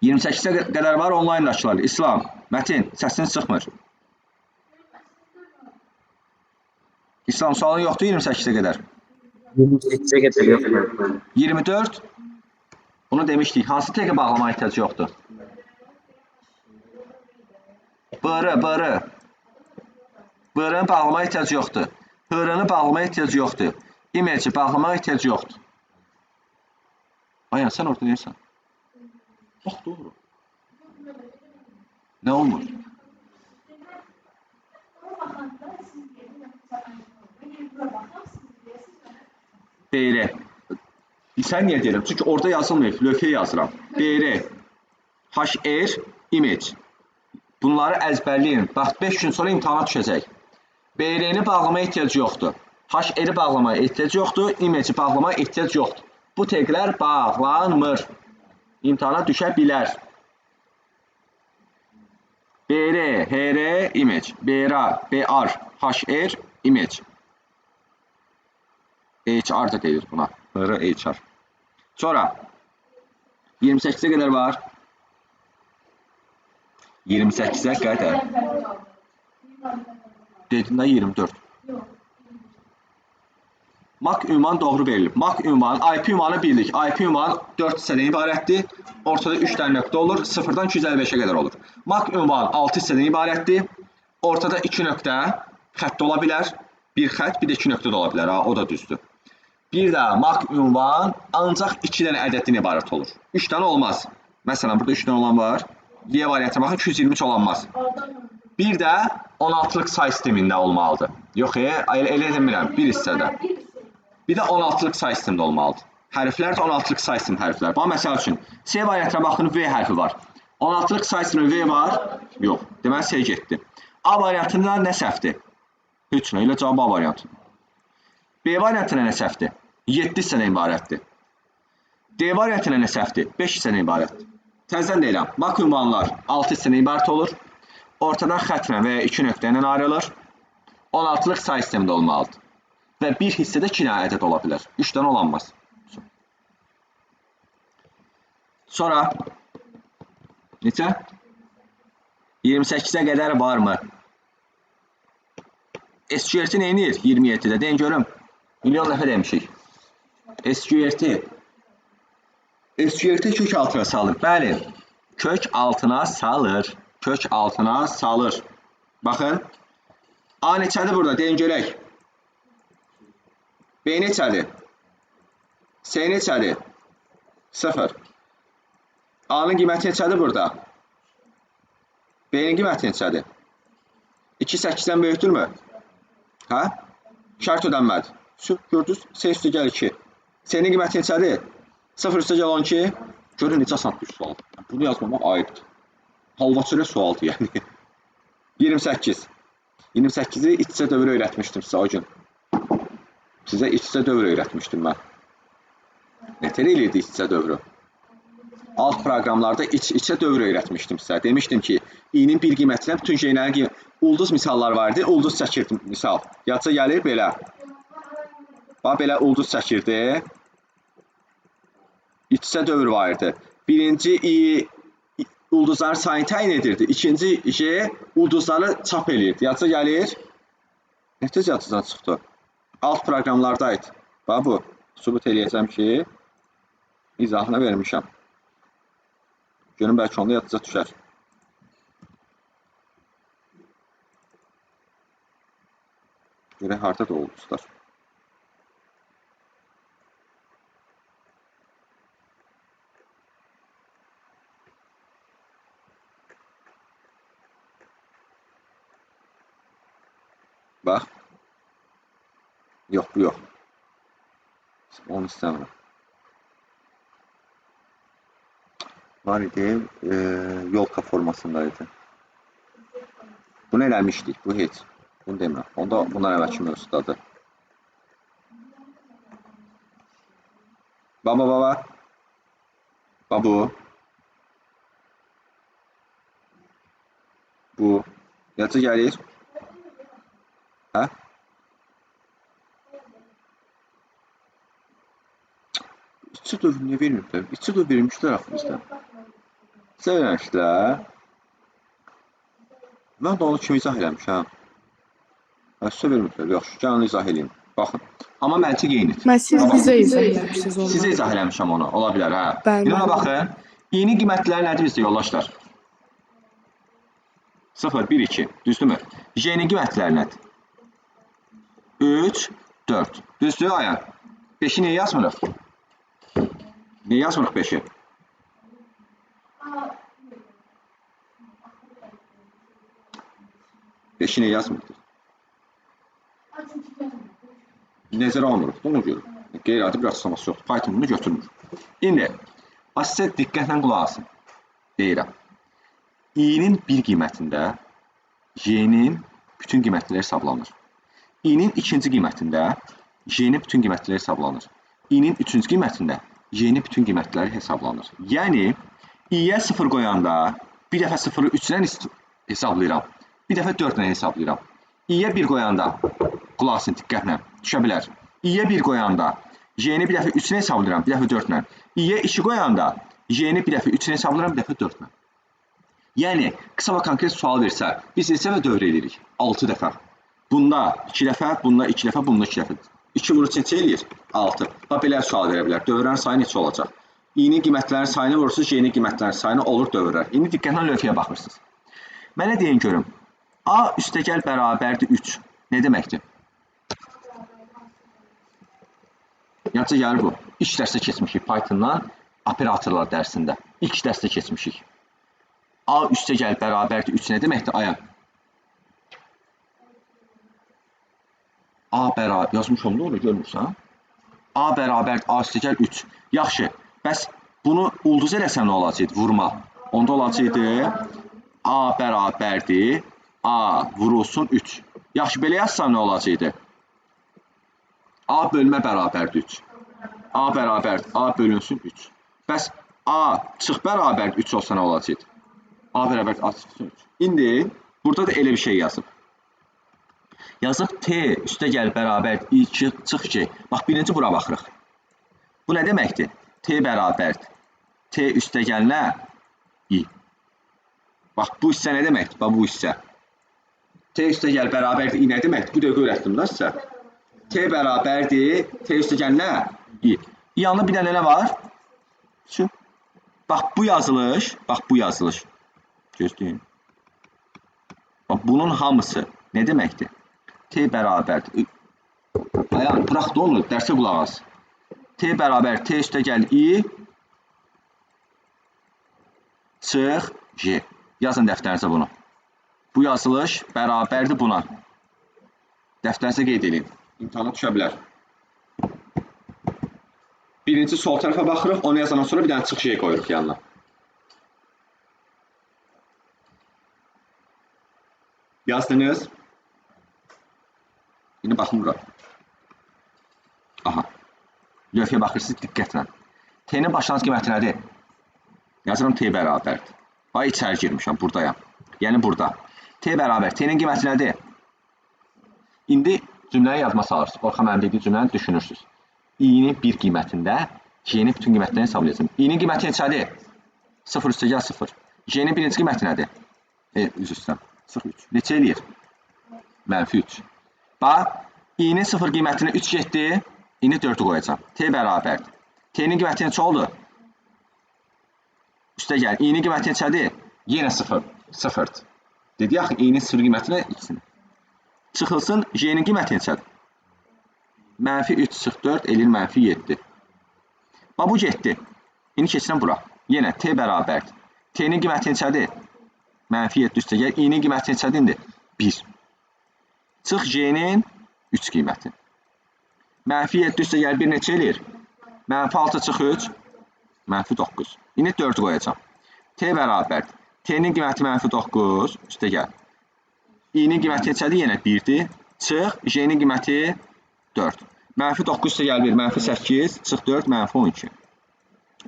28-ə qədər var onlayndakılar. İslam, Mətin, səsiniz çıxmır. İslam, sualın yoxdur 28-ə qədər. 28-ə qədər yox müəllim. 24. Bunu demişdik. Hansı təqə bağlama ehtiyacı yoxdur? Bırı. Bırını bağlama ehtiyacı yoxdur. Hırını bağlama ehtiyacı yoxdur. İmeci bağlama ehtiyacı yoxdur. Ayan, sən orada neyəsən? Bax, doğru. Nə olmur? BR. Sən niyə deyirəm? Çünki orada yazılmıyor. Lövhəyə yazıram. BR. HR. Image. Bunları əzbərləyin. Bax, 5 gün sonra imtahana düşəcək. BR-ni bağlamaya ehtiyacı yoxdur. HR-i bağlamaya ehtiyacı yoxdur. Image-i bağlamaya ehtiyacı yoxdur. Bu təqlər bağlanmır. İmtahana düşə bilər. BR, HR, image. BR, HR, image. HR da deyilir buna. HR, HR. Sonra 28-ə qədər var. 28-ə qədər. Dedim də 24. MAC ünvan doğru verilir. MAC ünvanı, IP ünvanı bildik. IP ünvanı 4 hissədən ibarətdir. Ortada 3 dənə nöqtə olur. 0-dan 255-ə qədər olur. MAC ünvanı 6 hissədən ibarətdir. Ortada 2 nöqtə xətt ola bilər. Bir xətt, bir də 2 nöqtə də ola bilər. O da düzdür. Bir də MAC ünvan ancaq 2 dənə ədəddən ibarət olur. 3 dənə olmaz. Məsələn, burada 3 dənə olan var. Y variantına baxın, 223 olanmaz. Bir də 16-lıq say sistemində olmalıdır. Yox, elə demirəm, bir hissədə. Bir də 16-lıq say sistemində olmalıdır. Hərflər də 16-lıq say sistemi hərflər. Bax, məsəl üçün, S variantına baxın, V hərfi var. 16-lıq say sistemində V var? Yox. Deməli, S getdi. A variantında nə səhvdir? Heç nə, elə cavab A variantı. B variantına nə səhvdir? 7 hissədən ibarətdir. D variantına nə səhvdir? 5 hissədən ibarətdir. Təzdən deyirəm, MAC ünvanlar 6 hissədən ibarət olur. Ortadan xəttlə və ya 2 nöqtə ilə ayrılır. 16-lıq say sistemində olmalıdır. Və bir hissədə 2 dənə ədəd ola bilər. 3 dənə olanmaz. Sonra neçə? 28-ə qədər varmı? SQRT neyinir? 27-də. Deyin görüm. Milyon dəfə demişik. SQRT kök altına salır. Bəli. Kök altına salır. Kök altına salır. Baxın. A neçədir burada? Deyin görək. B neçədir? S neçədir? 0. A-nın qiyməti neçədir burada? B-nin qiyməti neçədir? 2 8-dən böyükdürmü? Hə? Şərt ödənmədi. Gördünüz? S üstə gəl 2. S-nin qiyməti neçədir? 0 üstə gəl 12. Görün necə asan bir sual. Bunu yazmamaq ayıbdır. Halvaçörə sualdır yəni. 28. 28-i iç-içə dövr öyrətmişdim sizə o gün. Sizə iç-içə dövr öyrətmişdim mən. Nətər eləyirdi iç-içə dövrü? Alt proqramlarda iç-içə dövr öyrətmişdim sizə. Demişdim ki, i-nin bir qiymətinə bütün şeylərin qiyməti. Ulduz misallar vardı. Ulduz çəkirdim misal. Yadca gəlir belə. Bax, belə ulduz çəkirdi. İç-içə dövr vardı. Birinci i ulduzların sayını təyin edirdi. İkinci J ulduzları çap eləyirdi. Yadca gəlir. Nətəcə yadcadan çıxdı? Alt proqramlardaydı. Bax bu. Sübut eləyəcəm ki, izahını vermişəm. Görün, bəlkə onda yadca düşər. Görək, harada da ulduzlar. Bax. Yox, bu yox. Onu istəmirəm. var idi, yolka formasındaydı. Bunu eləmişdik, bu heç. Bunu demirəm. Onda bunlar əvvəlki mövzudadır. Baba. Babu. Bu. Yatı gəlir. Hə? İçi döv niyə verməyiblər? İçi döv vermişlər axı bizdən. Sizə vermişlər. Mən də onu kimi izah eləmişəm. Sizə verməyiblər. Yaxşı, gəlin izah edeyim. Baxın. Amma məntiq eynidir. Mən siz bizə izah eləmişsiniz onları. Sizə izah eləmişəm onu. Ola bilər, hə. Bəli, İndi ona bəli. baxın. Yeni qiymətləri nədir bizdə yoldaşlar? 0, 1, 2. Düzdürmü? Yeni qiymətləri nədir? 3, 4. Düzdür, ayan. 5-i niyə yazmırıq? Niyə yazmırıq 5-i? Beşi niyə yazmırıq? Nəzərə almırıq, onu görürük. Qeyri-adi bir açıqlaması yoxdur. Python bunu götürmür. İndi, sizə diqqətlə qulaq asın. Deyirəm. I-nin bir qiymətində Y-nin bütün qiymətləri hesablanır. I-nin ikinci qiymətində Y-nin bütün qiymətləri hesablanır. I-nin üçüncü qiymətində Y-nin bütün qiymətləri hesablanır. Yəni, I-yə 0 qoyanda bir dəfə 0-ı 3 ilə hesablayıram. Bir dəfə 4 ilə hesablayıram. I-yə 1 qoyanda, qulaq asın diqqətlə, düşə bilər. I-yə 1 qoyanda Y-ni bir dəfə 3 ilə hesablayıram, bir dəfə 4 ilə. I-yə 2 qoyanda Y-ni bir dəfə 3 ilə hesablayıram, bir dəfə 4 ilə. Yəni, qısa və konkret sual versə, biz neçə dəfə dövr edirik? 6 dəfə. Bunda 2 dəfə, bunda 2 dəfə, bunda 2 dəfə. 2 vurur neçə eləyir? 6. Bax, belə sual verə bilər. Dövrlərin sayı neçə olacaq? I-nin qiymətlərinin sayını vurursunuz, Y-nin qiymətlərinin sayını olur dövrlər. İndi diqqətlə lövhəyə baxırsınız. Mənə deyin görüm. A üstəgəl bərabərdir 3. Nə deməkdir? Yadca gəlir bu. İlk dərsdə keçmişik Python'dan operatorlar dərsində. İlk dərsdə keçmişik. A üstəgəl bərabərdir 3 nə deməkdir? Aya. A bərabər, yazmışam da onu görmürsən? A bərabərdir A üstəgəl 3. Yaxşı, bəs bunu ulduz eləsən nə olacaqdı? Vurma. Onda olacaqdı A bərabərdir A vurulsun 3. Yaxşı, belə yazsam nə olacaqdı? A bölmə bərabərdir 3. A bərabərdir A bölünsün 3. Bəs A çıx bərabərdir 3 olsa nə olacaqdı? A bərabərdir A çıxsın 3. İndi burada da elə bir şey yazıb. Yazıb T üstəgəl bərabərdir 2 çıx 2. Bax, birinci bura baxırıq. Bu nə deməkdir? T bərabərdir. T üstəgəl nə? I. Bax, bu hissə nə deməkdir? Bax, bu hissə. T üstəgəl bərabərdir I nə deməkdir? Bu dəqiqə öyrətdim da sizə. T bərabərdir. T üstəgəl nə? I. Yanında bir dənə nə var? Şu. Bax, bu yazılış. Bax, bu yazılış. Gözləyin. Bax, bunun hamısı nə deməkdir? T bərabərdir. Ayağım, bırax da onu, dərsə qulaq as. T bərabər T üstəgəl I çıx J. Yazın dəftərinizə bunu. Bu yazılış bərabərdir buna. Dəftərinizə qeyd edin. İmtahana düşə bilər. Birinci sol tərəfə baxırıq, onu yazandan sonra bir dənə çıx J qoyuruq yanına. Yazdınız. İndi baxın bura. Aha. Lövhəyə baxırsınız diqqətlə. T-nin başlanğıc qiyməti nədir? Yazıram T bərabərdir. Ay, içəri girmişəm, buradayam. Yəni burada. T bərabər. T-nin qiyməti nədir? İndi cümləni yadıma salırsınız. Orxan mənim dediyi cümləni düşünürsünüz. I-nin bir qiymətində J-nin bütün qiymətlərini hesablayacağım. I-nin qiyməti neçədir? 0 üstəgəl 0. J-nin birinci qiyməti nədir? Üzr istəyirəm. 0,3. Neçə eləyir? -3. Bax, i-nin 0 qiymətinə 3 getdi. İndi 4-ü qoyacam. T bərabərdir. T-nin qiyməti neçə oldu? Üstəgəl. I-nin qiyməti neçədir? Yenə 0. 0-dır. Dedi yaxı, i-nin 0 qiymətinə ikisini. Çıxılsın, J-nin qiyməti neçədir? -3 çıx 4 eləyir -7. Bax, bu getdi. İndi keçirəm bura. Yenə T bərabərdir. T-nin qiyməti neçədir? -7 üstəgəl. I-nin qiyməti neçədir indi? 1. Çıx J-nin 3 qiyməti. -7 üstəgəl 1 neçə eləyir? -6 çıx 3. -9. İndi 4 qoyacam. T bərabər. T-nin qiyməti -9 üstə gəl. I-nin qiyməti neçədir? Yenə 1-dir. Çıx. J-nin qiyməti 4. -9 üstə gəl 1, -8, çıx 4, -12.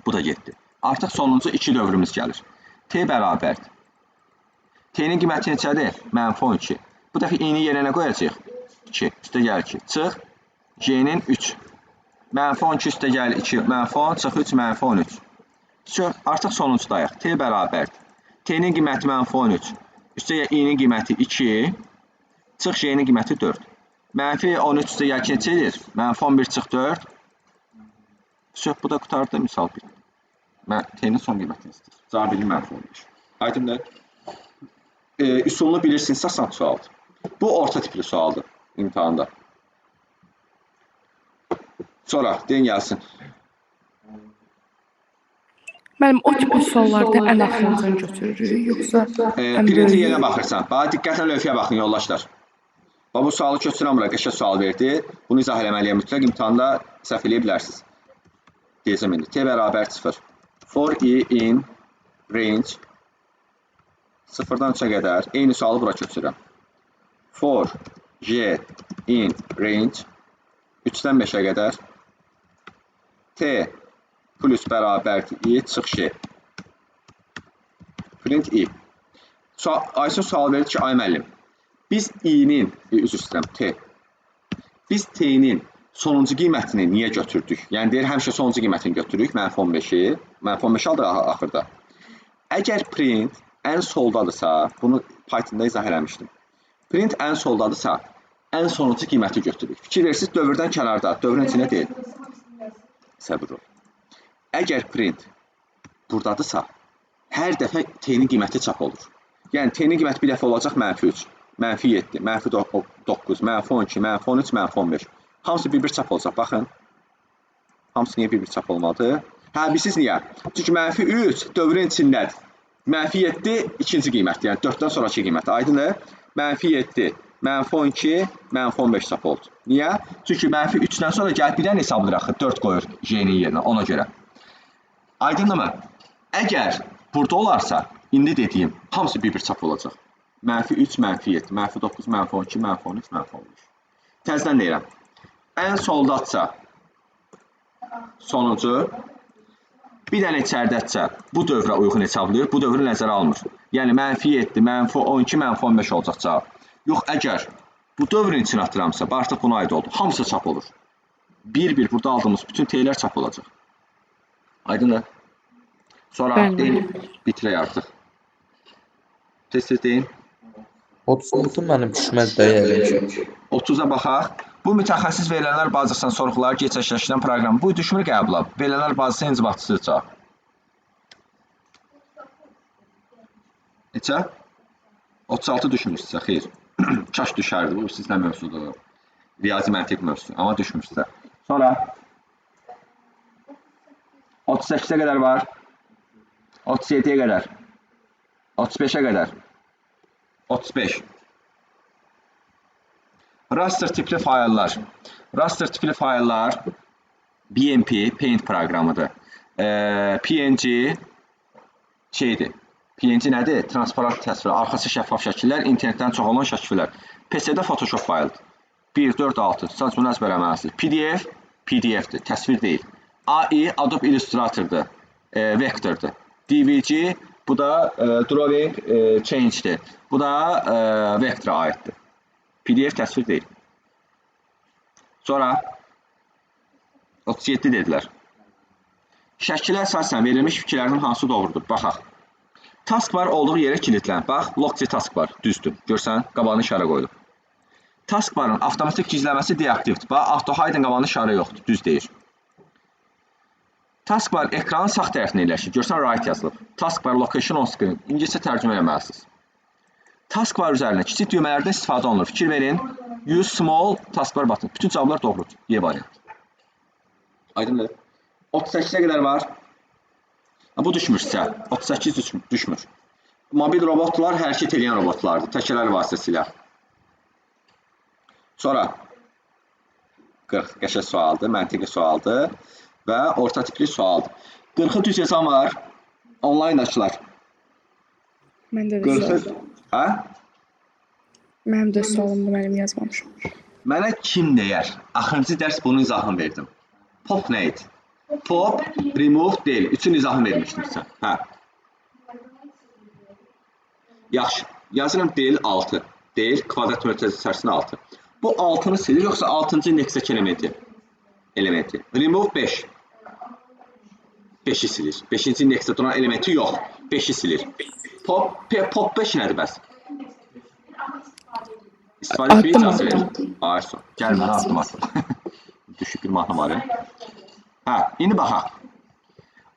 Bu da getdi. Artıq sonuncu 2 dövrümüz gəlir. T bərabər. T-nin qiyməti neçədir? -12. Bu dəfə i-ni yerə nə qoyacaq? 2. Üstə gəl 2. Çıx. J-nin 3. -12 üstə gəl 2, -10, çıx 3, -13. Artıq sonuncudayıq. T bərabər. T-nin qiyməti -13. Üstə gəl i-nin qiyməti 2. Çıx J-nin qiyməti 4. -13 üstə gəl neçə edir? -11 çıx 4. Bu da qutardı misal 1. T-nin son qiymətini istəyir. Cavab bilir -15. Aydındır. Üsulunu bilirsinizsə asan sualdır. Bu orta tipli sualdır imtahanda. Sonra deyin gəlsin. Müəllim, o tip suallarda ən axırdan götürürük, yoxsa Birinci yerə baxırsan. Bax, diqqətlə lövhəyə baxın yoldaşlar. Bu sualı köçürəm bura, qəşəng sual verdi. Bunu izah eləməliyəm. Mütləq imtahanda səhv eləyə bilərsiniz. Deyəcəm indi. T bərabər 0. For i in range 0-dan 3-ə qədər. Eyni sualı bura köçürəm. For j in range 3-dən 5-ə qədər. T plus bərabərdir i, çıx j. Print i. Ayşə sual verir ki, ay müəllim, biz i-nin, üzr istəyirəm, t. Biz t-nin sonuncu qiymətini niyə götürdük? Yəni deyir, həmişə sonuncu qiymətini götürürük, -15-i. -15 aldıq axırda. Əgər print ən soldadırsa, bunu Python'da izah eləmişdim. Print ən soldadırsa, ən sonuncu qiyməti götürürük. Fikir verirsiniz, dövrdən kənarda, dövrün içində deyil. Səbir ol. Əgər print buradadırsa, hər dəfə t-nin qiyməti çap olur. Yəni t-nin qiyməti bir dəfə olacaq -3, -7, -9, -12, -13, -15. Hamısı bir-bir çap olacaq, baxın. Hamısı niyə bir-bir çap olmadı? Hə, bilirsiniz niyə? Çünki -3 dövrün içindədir. -7 ikinci qiymətdir, yəni 4-dən sonraki qiymət. Aydındır? -7, -12, -15 çap oldu. Niyə? Çünki -3-dən sonra gəlib bir dənə hesablayır axı, 4 qoyur j-nin yerinə, ona görə. Aydındır mı? Əgər burada olarsa, indi dediyim, hamısı bir-bir çap olacaq. -3, -7, -9, -12, -13, -15. Təzədən deyirəm. Ən soldadsa sonuncu, bir dənə içəridədirsə bu dövrə uyğun hesablayır, bu dövrü nəzərə almır. Yəni -7, -12, -15 olacaq cavab. Yox, əgər bu dövrün içine atıramsa, artıq buna aid oldu. Hamısı çap olur. Bir-bir burada aldığımız bütün t'lər çap olacaq. Aydındır? Sonra deyin, bitirək artıq. Tez-tez deyin. 36 mənim düşməz dəyərim ki. 30'a baxaq. Bu mütəxəssis verilənlər bazasından sorğuları keçərləşdirən proqram. Bu düşmür qəbula. Verilənlər bazası inzibatçısı cavab. Neçə? 36 düşmür sizə, xeyr. Kaş düşərdi, bu sizlə mövzudur. Riyazi məntiq mövzusu, amma düşmür sizə. Sonra 38'e qədər var. 37'ye qədər. 35'e qədər. 35. Raster tipli fayllar. Raster tipli fayllar BMP, Paint proqramıdır. PNG şeydir. PNG nədir? Transparent təsvir, arxası şəffaf şəkillər, internetdən çox olan şəkillər. PC-də Photoshop faylıdır. 1, 4, 6. Sadəcə bunu əzbərləməlisiniz. PDF, PDF-dir, təsvir deyil. AI, Adobe Illustrator-dır, vektordur. DVG, bu da Drawing Change-dir. Bu da vektora aiddir. PDF təsvir deyil. Sonra 37 dedilər. Şəkilə əsasən verilmiş fikirlərin hansı doğrudur? Baxaq. Taskbar olduğu yerə kilitlən. Bax, Lockc taskbar düzdür. Görsən, qabağını işarə qoyulub. Taskbarın avtomatik gizləməsi deaktivdir. Bax, auto hiding qabağını işarə yoxdur, düz deyir. Taskbar ekranın sağ tərəfində yerləşir. Görsən, right yazılıb. Taskbar location on screen. İngiliscə tərcümə eləməlisiniz. Taskbar üzərində kiçik düymələrdən istifadə olunur. Fikir verin. Use small taskbar button. Bütün cavablar doğrudur. Y variantı. Aydındır. 38'e qədər var. Bu düşmür sizə. 38 düşmür. Mobil robotlar hərəkət edən robotlardır. Təkərlər vasitəsilə. Sonra 40 qəşəng sualdır, məntiqi sualdır və orta tipli sualdır. 40'ı düz yazan var. Online'daşlar. Məndə də Görsəz, sual. hə? Mənim də sualımdır, mənim yazmamışım. Mənə kim deyər? Axırıncı dərs bunun izahını verdim. Pop nə idi? Pop, remove, del. Üçün izahını vermişdim sən. Hə. Yaxşı. Yazıram del 6. Del kvadrat mötərizə içərisində 6. Bu 6-nı silir, yoxsa 6-cı indeksdəki elementi. Remove 5. 5-i silir. 5-ci indeksdə duran elementi yox. 5-i silir. Pop 5 nədir bəs? İstifadə etməyə icazə verir. Ayırson. Gəl mənə addım atın. Düşük bir mahnı var. Hə, indi baxaq.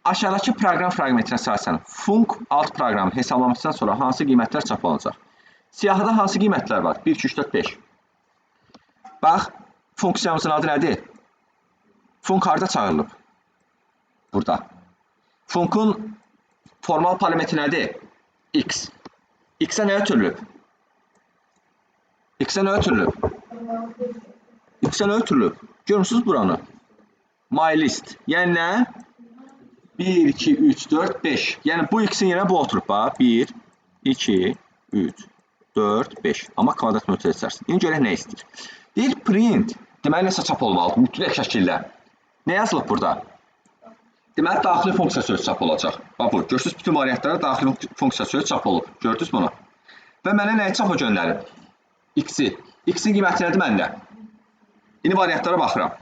Aşağıdakı proqram fraqmentinə əsasən func alt proqramı hesablamasından sonra hansı qiymətlər çap olunacaq? Siyahıda hansı qiymətlər var? 1, 2, 3, 4, 5. Bax, funksiyamızın adı nədir? Func harada çağırılıb? Burada. Funcun formal parametri nədir? X. X-ə nə ötürülüb? X-ə nə ötürülüb? X-ə nə ötürülüb? Görürsünüz buranı? MyList. Yəni nə? 1, 2, 3, 4, 5. Yəni bu X-in yerine bu oturub. 1, 2, 3, 4, 5. Amma kvadrat mötərizə içərisində. İndi görək nə istəyir. Deyir print. Deməli nəsə çap olmalıdır. Mütləq şəkildə. Nə yazılıb burada? Deməli daxili funksiya sözü çap olacaq. Bax bu. Görürsünüz bütün variantlara daxili funksiya sözü çap olub. Gördünüz bunu? Və mənə nəyi çapa göndərib? X-i. X-in qiyməti nədir məndə? İndi variantlara baxıram.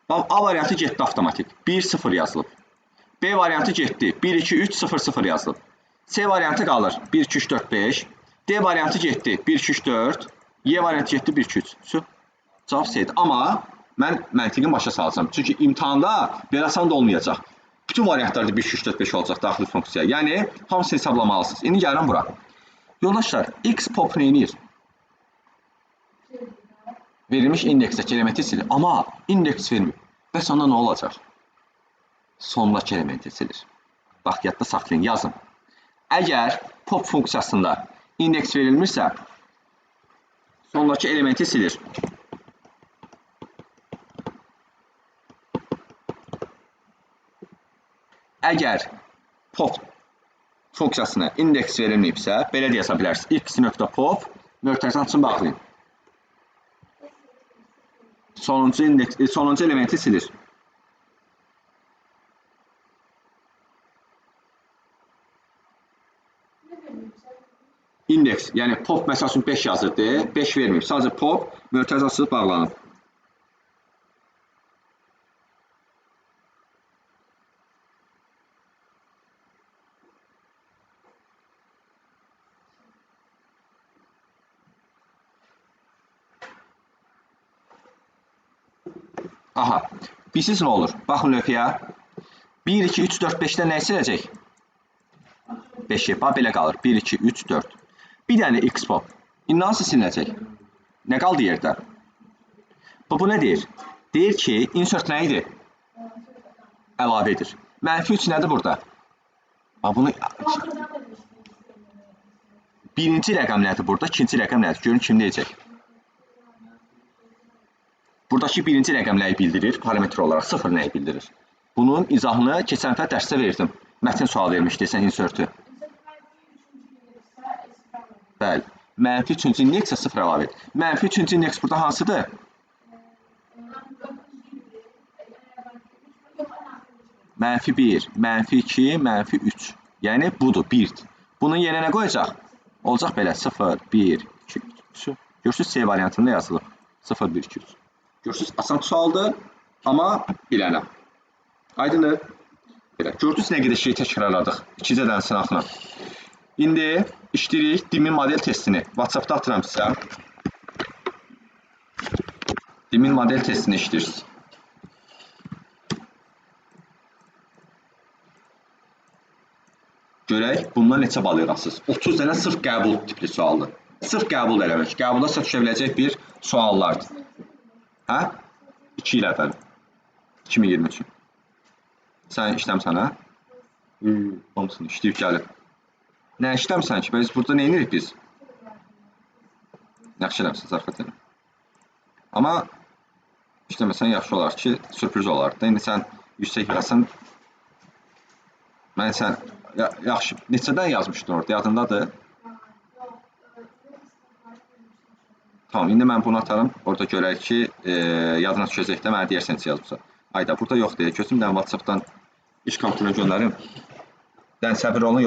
Bax A variantı getdi avtomatik. 1, 0 yazılıb. B variantı getdi. 1, 2, 3, 0, 0 yazılıb. C variantı qalır. 1, 2, 3, 4, 5. D variantı getdi. 1, 2, 3, 4. Y variantı getdi. 1, 2, 3. Cavab C-dir. Amma mən məntiqin başa salacağım. Çünki imtahanda belə asan da olmayacaq. Bütün variantlarda 1, 2, 3, 4, 5 olacaq daxili funksiya. Yəni hamısını hesablamalısınız. İndi gəlin bura. Yoldaşlar, X pop neyinir? Verilmiş indeksdəki elementi silir. Amma indeks vermir. Bəs onda nə olacaq? Sondakı elementi silir. Bax, yadda saxlayın, yazın. Əgər pop funksiyasında indeks verilmirsə, sondakı elementi silir. Əgər pop funksiyasına indeks verilməyibsə, belə deyə yaza bilərsiniz. X.pop mötərizə açın bağlayın. Sonuncu elementi silir. İndeks, yəni pop məsəl üçün 5 yazırdı, 5 verməyib. Sadəcə pop mötərizə açılıb bağlanıb. Aha, bilirsiniz nə olur? Baxın lövhəyə. 1, 2, 3, 4, 5-dən nə siləcək? 5-i, bax belə qalır. 1, 2, 3, 4. Bir dənə X pop. İndi hansı silinəcək? Nə qaldı yerdə? Bu nə deyir? Deyir ki, insert nə idi? Əlavədir. Mənfi 3 nədir burada? Bunu... Birinci rəqəm nədir burada? İkinci rəqəm nədir? Görün kim deyəcək? Buradakı birinci rəqəm nəyi bildirir? Parametr olaraq 0 nəyi bildirir? Bunun izahını keçən dəfə dərsdə verdim. Mətin sual vermişdi, sən insertü. Bəli. Mənfi 3-cü indeks 0 əlavə edir. Mənfi 3-cü indeks burada hansıdır? Mənfi 1, mənfi 2, mənfi 3. Yəni budur, 1-dir. Bunun yerinə nə qoyacaq? Olacaq belə 0, 1, 2, 3. Görürsünüz C variantında yazılıb. 0, 1, 2, 3. Görürsünüz, asan sualdır, amma bilənəm. Aydındır? Belə. Gördünüz nə qədər şey təkrarladıq. 2-cə dənə sınaqla. İndi işləyirik dimin model testini. WhatsApp-da atıram sizə. Dimin model testini işləyirsiniz. Görək, bundan neçə bal yığasınız? 30 dənə sırf qəbul tipli sualdır. Sırf qəbul eləmək. Qəbulda sizə düşə biləcək bir suallardır. Hə? 2 il əvvəl. 2023. Sən işləmsən, hə? Olmuşsun, işləyib gəlib. Nə işləmsən ki? Biz burada nə edirik biz? Yaxşı eləmsən, zarafat edin. Amma işləməsən yaxşı olar ki, sürpriz olardı. İndi sən yüksək yığasan, mən sən yaxşı, neçədən yazmışdın orada, yadındadır? Tamam, indi mən bunu atarım. Orada görək ki, yadına düşəcək də mənə deyərsən neçə yazmışam. Ayda, burada yox deyə köçüm, dən WhatsApp-dan iş kompüterə göndərim. Dən səbir olun, yolda.